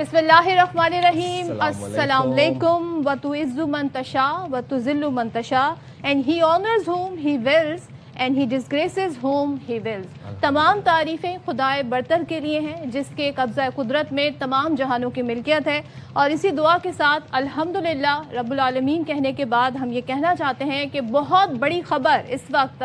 بسم اللہ الرحمن الرحیم. السلام علیکم. وَتُعِزُّ مَن تَشَاءُ وَتُذِلُّ مَن تَشَاءُ and he honors whom he wills and he disgraces whom he wills. تمام تعریفیں خدائے برتر کے لیے ہیں جس کے قبضہ قدرت میں تمام جہانوں کی ملکیت ہے. اور اسی دعا کے ساتھ الحمدللہ رب العالمین کہنے کے بعد ہم یہ کہنا چاہتے ہیں کہ بہت بڑی خبر اس وقت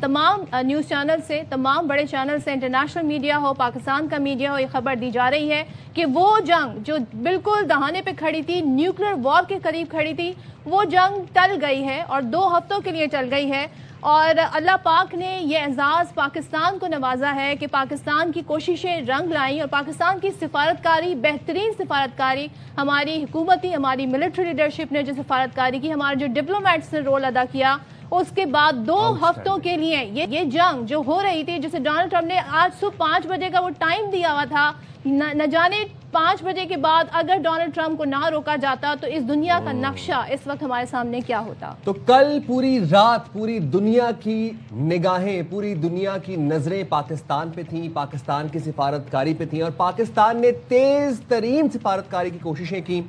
تمام نیوز چینل سے، تمام بڑے چینل سے، انٹرنیشنل میڈیا ہو، پاکستان کا میڈیا ہو، یہ خبر دی جا رہی ہے کہ وہ جنگ جو بالکل دہانے پہ کھڑی تھی، نیوکلیر وار کے قریب کھڑی تھی، وہ جنگ ٹل گئی ہے اور 2 ہفتوں کے لیے ٹل گئی ہے. اور اللہ پاک نے یہ اعزاز پاکستان کو نوازا ہے کہ پاکستان کی کوششیں رنگ لائیں اور پاکستان کی سفارتکاری، بہترین سفارتکاری ہماری حکومتی، ہماری ملٹری لیڈرشپ نے جو سفارتکاری کی، ہمارے جو ڈپلومیٹس نے رول ادا کیا، اس کے بعد 2 ہفتوں کے لیے یہ جنگ جو ہو رہی تھی، جسے ڈونلڈ ٹرمپ نے آج صبح 5 بجے کا وہ ٹائم دیا ہوا تھا، نہ جانے 5 بجے کے بعد اگر ڈونلڈ ٹرمپ کو نہ روکا جاتا تو اس دنیا کا نقشہ اس وقت ہمارے سامنے کیا ہوتا. تو کل پوری رات پوری دنیا کی نگاہیں، پوری دنیا کی نظریں پاکستان پہ تھیں، پاکستان کی سفارتکاری پہ تھیں، اور پاکستان نے تیز ترین سفارتکاری کی کوششیں کی.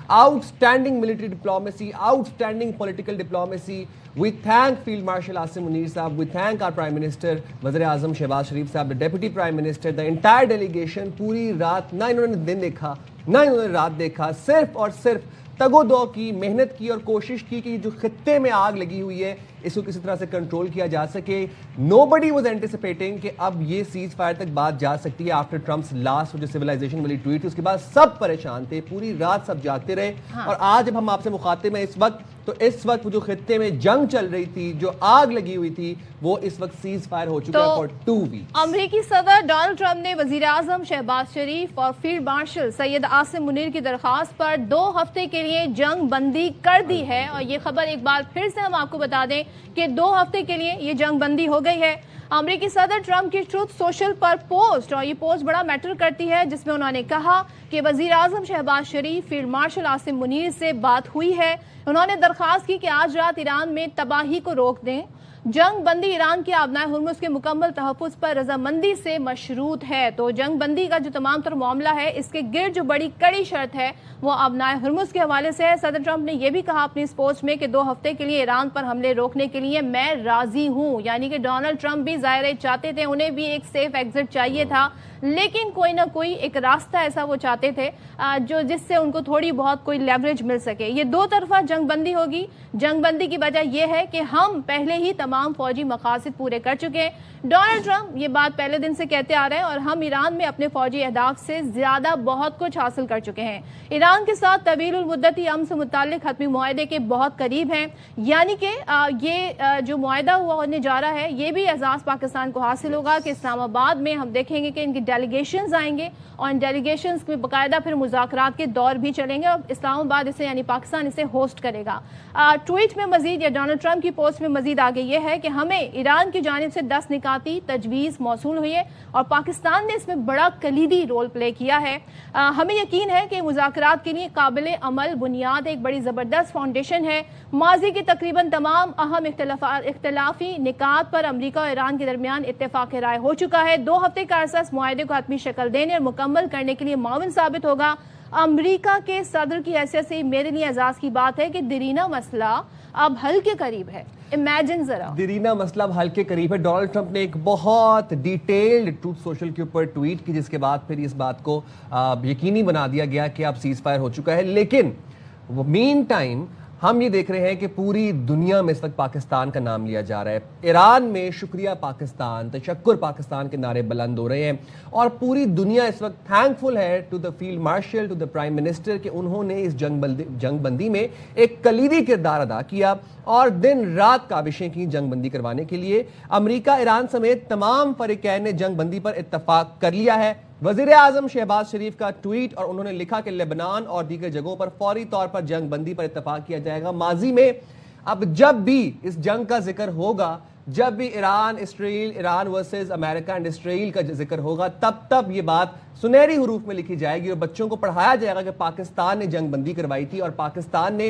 Out standing military diplomacy, out standing political diplomacy. We thank Field Marshal Asim Munir Sahab, we thank our Prime Minister وزیر اعظم شہباز شریف صاحب, the Deputy Prime Minister, the entire delegation. پوری رات نہ انہوں نے دن دیکھا نہ انہوں نے رات دیکھا، صرف اور صرف تگ و دو کی، محنت کی اور کوشش کی کہ جو خطے میں آگ لگی ہوئی ہے اس کو کسی طرح سے کنٹرول کیا جا سکے. Nobody was anticipating کہ اب یہ سیز فائر تک بات جا سکتی ہے آفٹر ٹرمپس لاسٹ جو سویلائزیشن والی ٹویٹ. اس کے بعد سب پریشان تھے، پوری رات سب جاگتے رہے. اور آج جب ہم آپ سے مخاطب ہیں اس وقت وہ جو خطے میں جنگ چل رہی تھی، جو آگ لگی ہوئی تھی، وہ اس وقت سیز فائر ہو چکا ہے فار 2 weeks. امریکی صدر ڈونلڈ ٹرمپ نے وزیر اعظم شہباز شریف اور فیلڈ مارشل سید عاصم منیر کی درخواست پر 2 ہفتے کے لیے جنگ بندی کر دی ہے. اور یہ خبر ایک بار پھر سے ہم آپ کو بتا دیں کہ 2 ہفتے کے لیے یہ جنگ بندی ہو گئی ہے. امریکی صدر ٹرمپ کی ٹروتھ سوشل پر پوسٹ، اور یہ پوسٹ بڑا میٹر کرتی ہے، جس میں انہوں نے کہا کہ وزیر اعظم شہباز شریف فیلڈ مارشل عاصم منیر سے بات ہوئی ہے. انہوں نے درخواست کی کہ آج رات ایران میں تباہی کو روک دیں. جنگ بندی ایران کے آبنائے ہرمز کے مکمل تحفظ پر رضامندی سے مشروط ہے. تو جنگ بندی کا جو تمام تر معاملہ ہے، اس کے گرد جو بڑی کڑی شرط ہے وہ آبنائے ہرمز کے حوالے سے ہے. صدر ٹرمپ نے یہ بھی کہا اپنی اس پوسٹ میں کہ 2 ہفتے کے لیے ایران پر حملے روکنے کے لیے میں راضی ہوں. یعنی کہ ڈونلڈ ٹرمپ بھی ظاہر چاہتے تھے، انہیں بھی ایک سیف ایگزٹ چاہیے تھا، لیکن کوئی نہ کوئی ایک راستہ ایسا وہ چاہتے تھے جس سے ان کو تھوڑی بہت کوئی لیوریج مل سکے. یہ 2 طرفہ جنگ بندی ہوگی. جنگ بندی کی وجہ یہ ہے کہ ہم پہلے ہی تمام فوجی مقاصد پورے کر چکے ہیں. ڈونلڈ ٹرمپ یہ بات پہلے دن سے کہتے آ رہے ہیں، اور ہم ایران میں اپنے فوجی اہداف سے زیادہ بہت کچھ حاصل کر چکے ہیں. ایران کے ساتھ طویل المدتی امن سے متعلق حتمی معاہدے کے بہت قریب ہیں. یعنی کہ یہ جو معاہدہ ہوا ہونے جا رہا ہے، یہ بھی اعزاز پاکستان کو حاصل ہوگا کہ اسلام آباد میں ہم دیکھیں گے کہ ان کی ڈیلیگیشنز آئیں گے، اور ان ڈیلیگیشنز میں باقاعدہ پھر مذاکرات کے دور بھی چلیں گے، اور اسلام آباد اسے یعنی پاکستان اسے ہوسٹ کرے گا. ٹویٹ میں مزید یا ڈونلڈ ٹرمپ کی پوسٹ میں مزید آگے یہ ہے کہ ہمیں ایران کی جانب سے 10 نکاتی تجویز موصول ہوئی ہے، اور پاکستان نے اس میں بڑا کلیدی رول پلے کیا ہے. ہمیں یقین ہے کہ مذاکرات کے لیے قابل عمل بنیاد ایک بڑی زبردست فاؤنڈیشن ہے. ماضی کے تقریباً تمام اہم اختلافی نکات پر امریکہ اور ایران کے درمیان اتفاق رائے ہو چکا ہے. 2 ہفتے کا عرصہ اس معاہدے کو حتمی شکل دینے اور مکمل کرنے کے لیے معاون ثابت ہوگا. امریکہ کے صدر کی حیثیت سے میرے لیے اعزاز کی بات ہے کہ دیرینہ مسئلہ اب حل کے قریب ہے. امیجن ذرا، دیرینہ مسئلہ اب حل کے قریب ہے. ڈونلڈ ٹرمپ نے ایک بہت ڈیٹیلڈ ٹروتھ سوشل کے اوپر ٹویٹ کی، جس کے بعد پھر اس بات کو یقینی بنا دیا گیا کہ اب سیز فائر ہو چکا ہے. لیکن مین ٹائم ہم یہ دیکھ رہے ہیں کہ پوری دنیا میں اس وقت پاکستان کا نام لیا جا رہا ہے. ایران میں شکریہ پاکستان، تشکر پاکستان کے نعرے بلند ہو رہے ہیں، اور پوری دنیا اس وقت تھینکفل ہے to the field marshal, to the prime minister, کہ انہوں نے اس جنگ بندی میں ایک کلیدی کردار ادا کیا اور دن رات کاوشیں کی جنگ بندی کروانے کے لیے. امریکہ، ایران سمیت تمام فریقین نے جنگ بندی پر اتفاق کر لیا ہے. وزیر اعظم شہباز شریف کا ٹویٹ، اور انہوں نے لکھا کہ لبنان اور دیگر جگہوں پر فوری طور پر جنگ بندی پر اتفاق کیا جائے گا. ماضی میں اب جب بھی اس جنگ کا ذکر ہوگا، جب بھی ایران ورسز امریکہ اینڈ اسرائیل کا ذکر ہوگا، تب یہ بات سنہری حروف میں لکھی جائے گی اور بچوں کو پڑھایا جائے گا کہ پاکستان نے جنگ بندی کروائی تھی اور پاکستان نے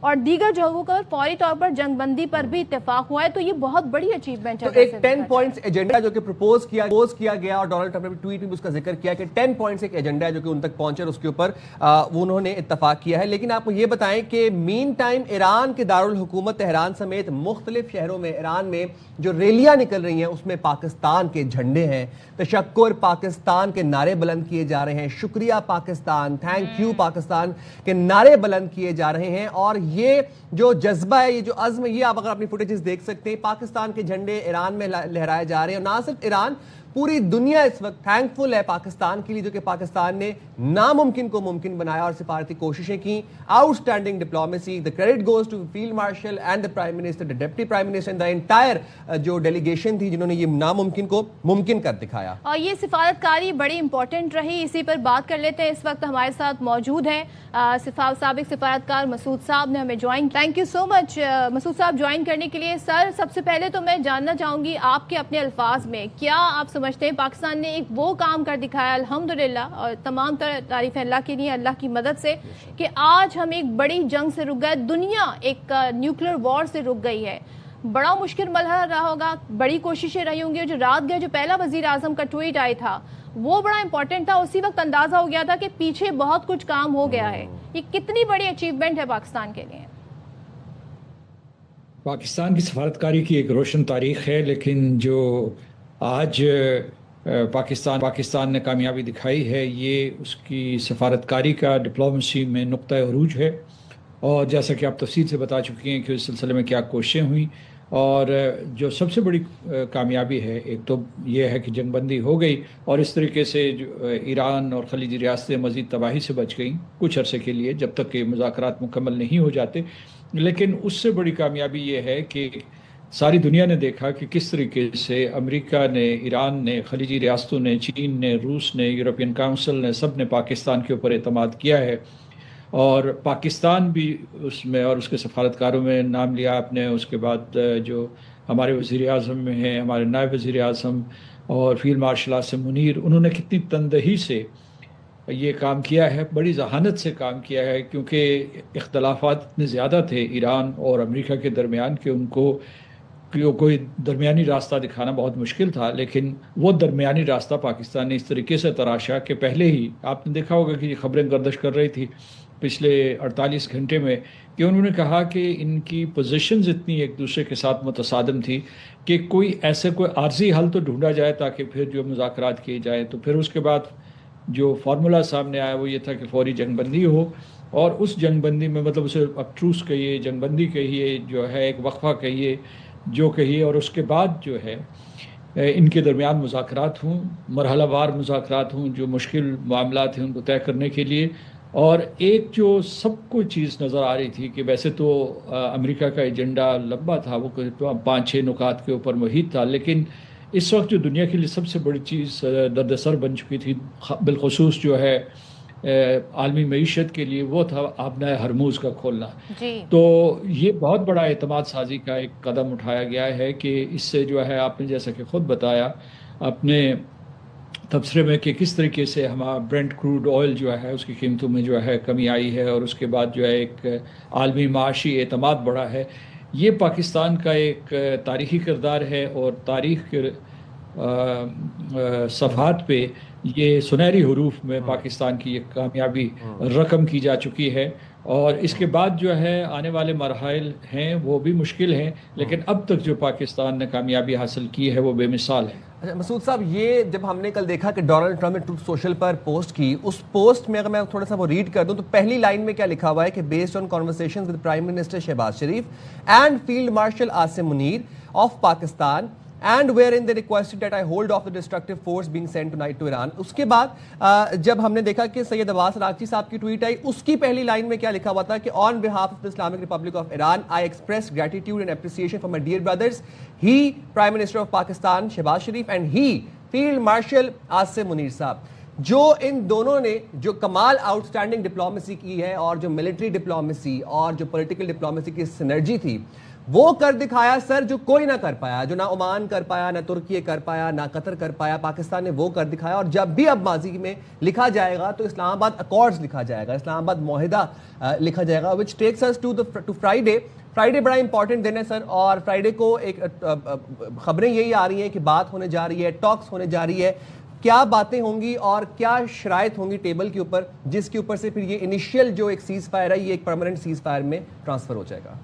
اور دیگر جگہوں پر فوری طور پر جنگ بندی پر بھی اتفاق ہوا ہے. تو یہ بہت بڑی اچیومنٹ ہے. تو ایک 10 پوائنٹس ایجنڈا جو کہ پروپوز کیا گیا اور ڈونلڈ ٹرمپ نے ٹویٹ میں اس کا ذکر کیا کہ 10 پوائنٹس ایک ایجنڈا ہے جو کہ ان تک پہنچے اور اس کے اوپر انہوں نے اتفاق کیا ہے. لیکن آپ کو یہ بتائیں کہ مین ٹائم ایران کے دارالحکومت تہران سمیت مختلف شہروں میں ایران میں جو ریلیاں نکل رہی ہیں اس میں پاکستان کے جھنڈے ہیں, تشکر پاکستان کے نعرے بلند کیے جا رہے ہیں, شکریہ پاکستان, تھینک یو پاکستان کے نعرے بلند کیے جا رہے ہیں. اور یہ جو جذبہ ہے, یہ جو عزم ہے, یہ آپ اگر اپنی فوٹیجز دیکھ سکتے ہیں, پاکستان کے جھنڈے ایران میں لہرائے جا رہے ہیں. اور نہ صرف ایران, پوری دنیا اس وقت تھینکفل ہے پاکستان کے لیے جو کہ پاکستان نے ناممکن کو ممکن بنایا اور سفارتی کوششیں کی. Outstanding diplomacy, the credit goes to field marshal and the prime minister, the deputy prime minister and the entire جو ڈیلیگیشن تھی جنہوں نے یہ ناممکن کو ممکن کر دکھایا. اور یہ سفارتکاری بڑی امپورٹنٹ رہی, اسی پر بات کر لیتے ہیں. اس وقت ہمارے ساتھ موجود ہیں سابق سفارتکار مسعود صاحب نے ہمیں جوائن. تھینک یو سو مچ مسعود صاحب جوائن کرنے کے لیے. سر, سب سے پہلے تو میں جاننا چاہوں گی آپ کے اپنے الفاظ میں, کیا آپ سمجھتے ہیں پاکستان نے ایک وہ کام کر دکھایا الحمدللہ, اور تمام تعریف اللہ کے لیے, اللہ کی مدد سے, کہ آج ہم ایک بڑی جنگ سے رک گئے, دنیا ایک نیوکلیر وار سے رک گئی ہے. بڑا مشکل مرحلہ رہا ہوگا, بڑی کوششیں رہی ہوں گی. جو رات گئے جو پہلا وزیر اعظم کا ٹویٹ آیا تھا وہ بڑا امپورٹنٹ تھا, اسی وقت اندازہ ہو گیا تھا کہ پیچھے بہت کچھ کام ہو گیا ہے. یہ کتنی بڑی اچیومنٹ ہے پاکستان کے لیے؟ پاکستان کی سفارتکاری کی ایک روشن تاریخ ہے, لیکن جو آج پاکستان نے کامیابی دکھائی ہے یہ اس کی سفارتکاری کا ڈپلومیسی میں نقطہ عروج ہے. اور جیسا کہ آپ تفصیل سے بتا چکی ہیں کہ اس سلسلے میں کیا کوششیں ہوئیں, اور جو سب سے بڑی کامیابی ہے ایک تو یہ ہے کہ جنگ بندی ہو گئی, اور اس طریقے سے جو ایران اور خلیجی ریاستیں مزید تباہی سے بچ گئیں کچھ عرصے کے لیے جب تک کہ مذاکرات مکمل نہیں ہو جاتے. لیکن اس سے بڑی کامیابی یہ ہے کہ ساری دنیا نے دیکھا کہ کس طریقے سے امریکہ نے, ایران نے, خلیجی ریاستوں نے, چین نے, روس نے, یورپین کونسل نے, سب نے پاکستان کے اوپر اعتماد کیا ہے. اور پاکستان بھی اس میں اور اس کے سفارتکاروں میں نام لیا آپ نے. اس کے بعد جو ہمارے وزیر اعظم میں ہیں, ہمارے نائب وزیر اعظم اور فیلڈ مارشل آصم منیر, انہوں نے کتنی تندہی سے یہ کام کیا ہے, بڑی ذہانت سے کام کیا ہے, کیونکہ اختلافات اتنے زیادہ تھے ایران اور امریکہ کے درمیان کہ ان کو کوئی درمیانی راستہ دکھانا بہت مشکل تھا. لیکن وہ درمیانی راستہ پاکستان نے اس طریقے سے تراشا کہ پہلے ہی آپ نے دیکھا ہوگا کہ یہ خبریں گردش کر رہی تھی پچھلے 48 گھنٹے میں کہ انہوں نے کہا کہ ان کی پوزیشنز اتنی ایک دوسرے کے ساتھ متصادم تھی کہ کوئی عارضی حل تو ڈھونڈا جائے تاکہ پھر جو مذاکرات کیے جائیں. تو پھر اس کے بعد جو فارمولا سامنے آیا وہ یہ تھا کہ فوری جنگ بندی ہو, اور اس جنگ بندی میں مطلب اسے اب ٹروس کہیے, جنگ بندی کہیے, جو ہے ایک وقفہ کہیے, جو کہیے, اور اس کے بعد جو ہے ان کے درمیان مذاکرات ہوں, مرحلہ وار مذاکرات ہوں, جو مشکل معاملات ہیں ان کو طے کرنے کے لیے. اور ایک جو سب کو چیز نظر آ رہی تھی کہ ویسے تو امریکہ کا ایجنڈا لمبا تھا, وہ 5-6 نکات کے اوپر محیط تھا, لیکن اس وقت جو دنیا کے لیے سب سے بڑی چیز درد سر بن چکی تھی, بالخصوص جو ہے عالمی معیشت کے لیے, وہ تھا آبنائے ہرموز کا کھولنا. تو یہ بہت بڑا اعتماد سازی کا ایک قدم اٹھایا گیا ہے کہ اس سے جو ہے آپ نے جیسا کہ خود بتایا اپنے تبصرے میں کہ کس طریقے سے ہمارا برینٹ کروڈ آئل جو ہے اس کی قیمتوں میں جو ہے کمی آئی ہے, اور اس کے بعد جو ہے ایک عالمی معاشی اعتماد بڑھا ہے. یہ پاکستان کا ایک تاریخی کردار ہے, اور تاریخ کے صفحات پہ یہ سنہری حروف میں پاکستان کی ایک کامیابی رقم کی جا چکی ہے. اور اس کے بعد جو ہے آنے والے مراحل ہیں وہ بھی مشکل ہیں, لیکن اب تک جو پاکستان نے کامیابی حاصل کی ہے وہ بے مثال ہے. اچھا مسعود صاحب, یہ جب ہم نے کل دیکھا کہ ڈونلڈ ٹرمپ نے ٹروتھ سوشل پر پوسٹ کی, اس پوسٹ میں اگر میں تھوڑا سا وہ ریڈ کر دوں تو پہلی لائن میں کیا لکھا ہوا ہے کہ based on conversations with prime minister Shahbaz Sharif and field marshal Asim Munir of Pakistan and wherein they requested that I hold off the destructive force being sent tonight to Iran. اس کے بعد جب ہم نے دیکھا کہ سید عباس اراغچی صاحب کی ٹویٹ آئی, اس کی پہلی لائن میں کیا لکھا ہوا تھا کہ on behalf of the Islamic Republic of Iran I express gratitude and appreciation for my dear brothers, he Prime Minister of Pakistan Shehbaz Sharif and he Field Marshal Asim Munir صاحب. جو ان دونوں نے جو کمال آؤٹ اسٹینڈنگ ڈپلومیسی کی ہے اور جو military diplomacy اور جو پولیٹیکل ڈپلومیسی کی سینرجی تھی وہ کر دکھایا سر، جو کوئی نہ کر پایا، جو نہ عمان کر پایا، نہ ترکی کر پایا، نہ قطر کر پایا، پاکستان نے وہ کر دکھایا. اور جب بھی اب ماضی میں لکھا جائے گا تو اسلام آباد اکارڈز لکھا جائے گا، اسلام آباد معاہدہ لکھا جائے گا، which takes us to Friday. Friday بڑا امپورٹنٹ دن ہے سر، اور فرائیڈے کو ایک خبریں یہی آ رہی ہیں کہ بات ہونے جا رہی ہے، ٹاکس ہونے جا رہی ہے. کیا باتیں ہوں گی اور کیا شرائط ہوں گی ٹیبل کے اوپر جس کے اوپر سے پھر یہ انیشیل جو ایک سیز فائر ہے یہ ایک پرماننٹ سیز فائر میں ٹرانسفر ہو جائے گا؟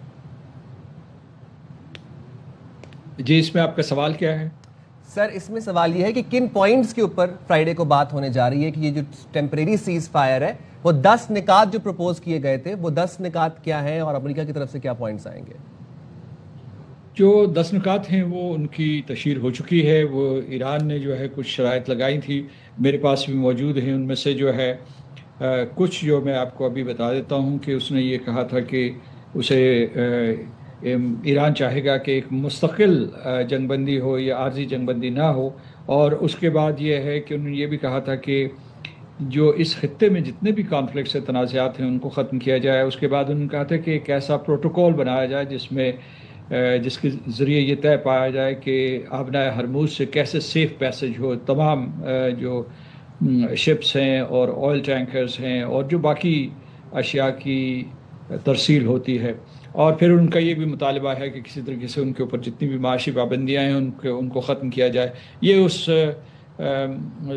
جی اس میں آپ کا سوال کیا ہے؟ سر اس میں سوال یہ ہے کہ کن پوائنٹس کے اوپر فرائیڈے کو بات ہونے جا رہی ہے کہ یہ جو ٹیمپریری سیز فائر ہے وہ 10 نکات جو پروپوز کیے گئے تھے وہ 10 نکات کیا ہیں اور امریکہ کی طرف سے کیا پوائنٹس آئیں گے؟ جو 10 نکات ہیں وہ ان کی تشہیر ہو چکی ہے. وہ ایران نے جو ہے کچھ شرائط لگائی تھی، میرے پاس بھی موجود ہیں. ان میں سے جو ہے کچھ جو میں آپ کو ابھی بتا دیتا ہوں کہ اس نے یہ کہا تھا کہ اسے ایران چاہے گا کہ ایک مستقل جنگ بندی ہو یا عارضی جنگ بندی نہ ہو. اور اس کے بعد یہ ہے کہ انہوں نے یہ بھی کہا تھا کہ جو اس خطے میں جتنے بھی کانفلکٹس سے تنازعات ہیں ان کو ختم کیا جائے. اس کے بعد انہوں نے کہا تھا کہ ایک ایسا پروٹوکول بنایا جائے جس کے ذریعے یہ طے پایا جائے کہ آبنائے ہرموز سے کیسے سیف پیسج ہو تمام جو شپس ہیں اور آئل ٹینکرز ہیں اور جو باقی اشیاء کی ترسیل ہوتی ہے. اور پھر ان کا یہ بھی مطالبہ ہے کہ کسی طریقے سے ان کے اوپر جتنی بھی معاشی پابندیاں ہیں ان کو ختم کیا جائے. یہ اس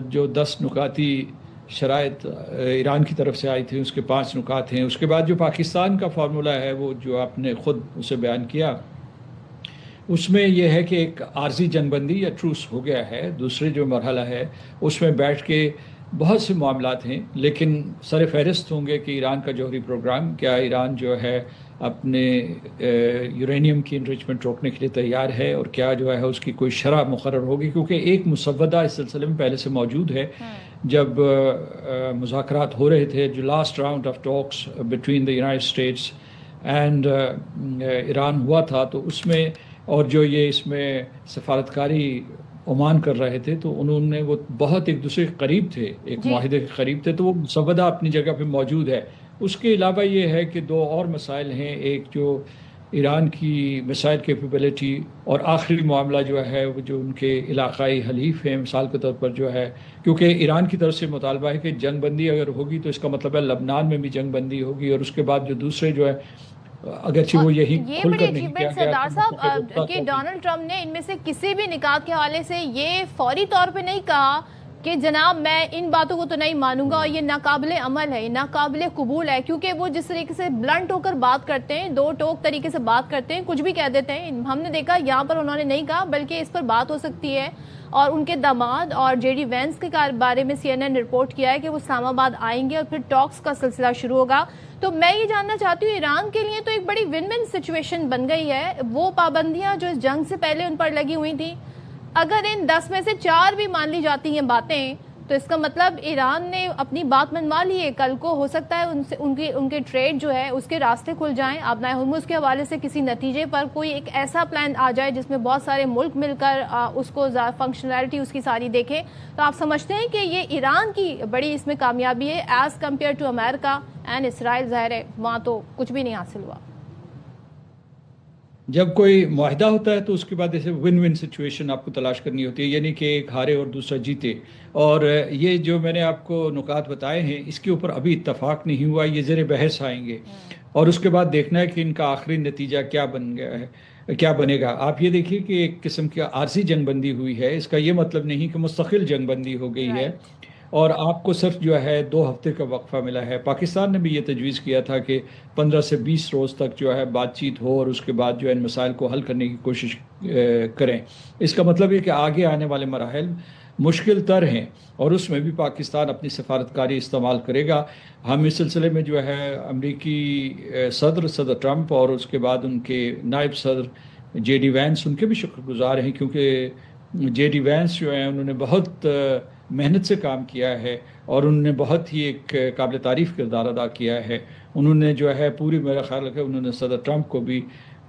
جو 10 نکاتی شرائط ایران کی طرف سے آئی تھی اس کے 5 نکات ہیں. اس کے بعد جو پاکستان کا فارمولہ ہے وہ جو آپ نے خود اسے بیان کیا اس میں یہ ہے کہ ایک عارضی جنگ بندی یا ٹروس ہو گیا ہے. دوسرے جو مرحلہ ہے اس میں بیٹھ کے بہت سے معاملات ہیں لیکن سر فہرست ہوں گے کہ ایران کا جوہری پروگرام کیا، ایران جو ہے اپنے یورینیم کی انریچمنٹ روکنے کے لیے تیار ہے اور کیا جو ہے اس کی کوئی شرح مقرر ہوگی. کیونکہ ایک مسودہ اس سلسلے میں پہلے سے موجود ہے. جب مذاکرات ہو رہے تھے، جو last round of talks between the United States and Iran ہوا تھا تو اس میں اور جو یہ اس میں سفارتکاری عمان کر رہے تھے تو انہوں نے وہ بہت ایک دوسرے کے قریب تھے، ایک معاہدے کے قریب تھے، تو وہ مسودہ اپنی جگہ پہ موجود ہے. اس کے علاوہ یہ ہے کہ 2 اور مسائل ہیں، ایک جو ایران کی میسائل کیپیبلٹی اور آخری معاملہ جو ہے وہ جو ان کے علاقائی حلیف ہیں. مثال کے طور پر جو ہے کیونکہ ایران کی طرف سے مطالبہ ہے کہ جنگ بندی اگر ہوگی تو اس کا مطلب ہے لبنان میں بھی جنگ بندی ہوگی اور اس کے بعد جو دوسرے جو ہے اگرچہ وہ یہی کھل کر نہیں کیا گیا. سردار صاحب کہ ڈونلڈ ٹرمپ نے ان میں سے کسی بھی نکات کے حوالے سے یہ فوری طور پہ نہیں کہا کہ جناب میں ان باتوں کو تو نہیں مانوں گا اور یہ ناقابل عمل ہے، ناقابل قبول ہے، کیونکہ وہ جس طریقے سے بلنٹ ہو کر بات کرتے ہیں، 2 ٹوک طریقے سے بات کرتے ہیں، کچھ بھی کہہ دیتے ہیں. ہم نے دیکھا یہاں پر انہوں نے نہیں کہا بلکہ اس پر بات ہو سکتی ہے. اور ان کے داماد اور جے ڈی وینس کے بارے میں CNN نے رپورٹ کیا ہے کہ وہ اسلام آباد آئیں گے اور پھر ٹاکس کا سلسلہ شروع ہوگا. تو میں یہ جاننا چاہتی ہوں ایران کے لیے تو ایک بڑی ون ون سچویشن بن گئی ہے. وہ پابندیاں جو اس جنگ سے پہلے ان پر لگی ہوئی تھیں اگر ان 10 میں سے 4 بھی مان لی جاتی ہیں باتیں تو اس کا مطلب ایران نے اپنی بات منوا لی ہے. کل کو ہو سکتا ہے ان کے ٹریڈ جو ہے اس کے راستے کھل جائیں. آبنائے ہرمز کے حوالے سے کسی نتیجے پر کوئی ایک ایسا پلان آ جائے جس میں بہت سارے ملک مل کر اس کو فنکشنلٹی اس کی ساری دیکھیں. تو آپ سمجھتے ہیں کہ یہ ایران کی بڑی اس میں کامیابی ہے ایز کمپیئر ٹو امریکہ اینڈ اسرائیل؟ ظاہر ہے وہاں تو کچھ بھی نہیں حاصل ہوا. جب کوئی معاہدہ ہوتا ہے تو اس کے بعد ایسے ون ون سچویشن آپ کو تلاش کرنی ہوتی ہے، یعنی کہ ایک ہارے اور دوسرا جیتے. اور یہ جو میں نے آپ کو نکات بتائے ہیں اس کے اوپر ابھی اتفاق نہیں ہوا، یہ زیر بحث آئیں گے اور اس کے بعد دیکھنا ہے کہ ان کا آخری نتیجہ کیا بن گیا ہے، کیا بنے گا. آپ یہ دیکھیے کہ ایک قسم کی عارضی جنگ بندی ہوئی ہے، اس کا یہ مطلب نہیں کہ مستقل جنگ بندی ہو گئی ہے. اور آپ کو صرف جو ہے 2 ہفتے کا وقفہ ملا ہے. پاکستان نے بھی یہ تجویز کیا تھا کہ 15 سے 20 روز تک جو ہے بات چیت ہو اور اس کے بعد جو ہے ان مسائل کو حل کرنے کی کوشش کریں. اس کا مطلب یہ کہ آگے آنے والے مراحل مشکل تر ہیں اور اس میں بھی پاکستان اپنی سفارتکاری استعمال کرے گا. ہم اس سلسلے میں جو ہے امریکی صدر ٹرمپ اور اس کے بعد ان کے نائب صدر جے ڈی وینس ان کے بھی شکر گزار ہیں، کیونکہ جے ڈی وینس جو ہیں انہوں نے بہت محنت سے کام کیا ہے اور انہوں نے بہت ہی ایک قابل تعریف کردار ادا کیا ہے. انہوں نے جو ہے پوری میرا خیال ہے کہ انہوں نے صدر ٹرمپ کو بھی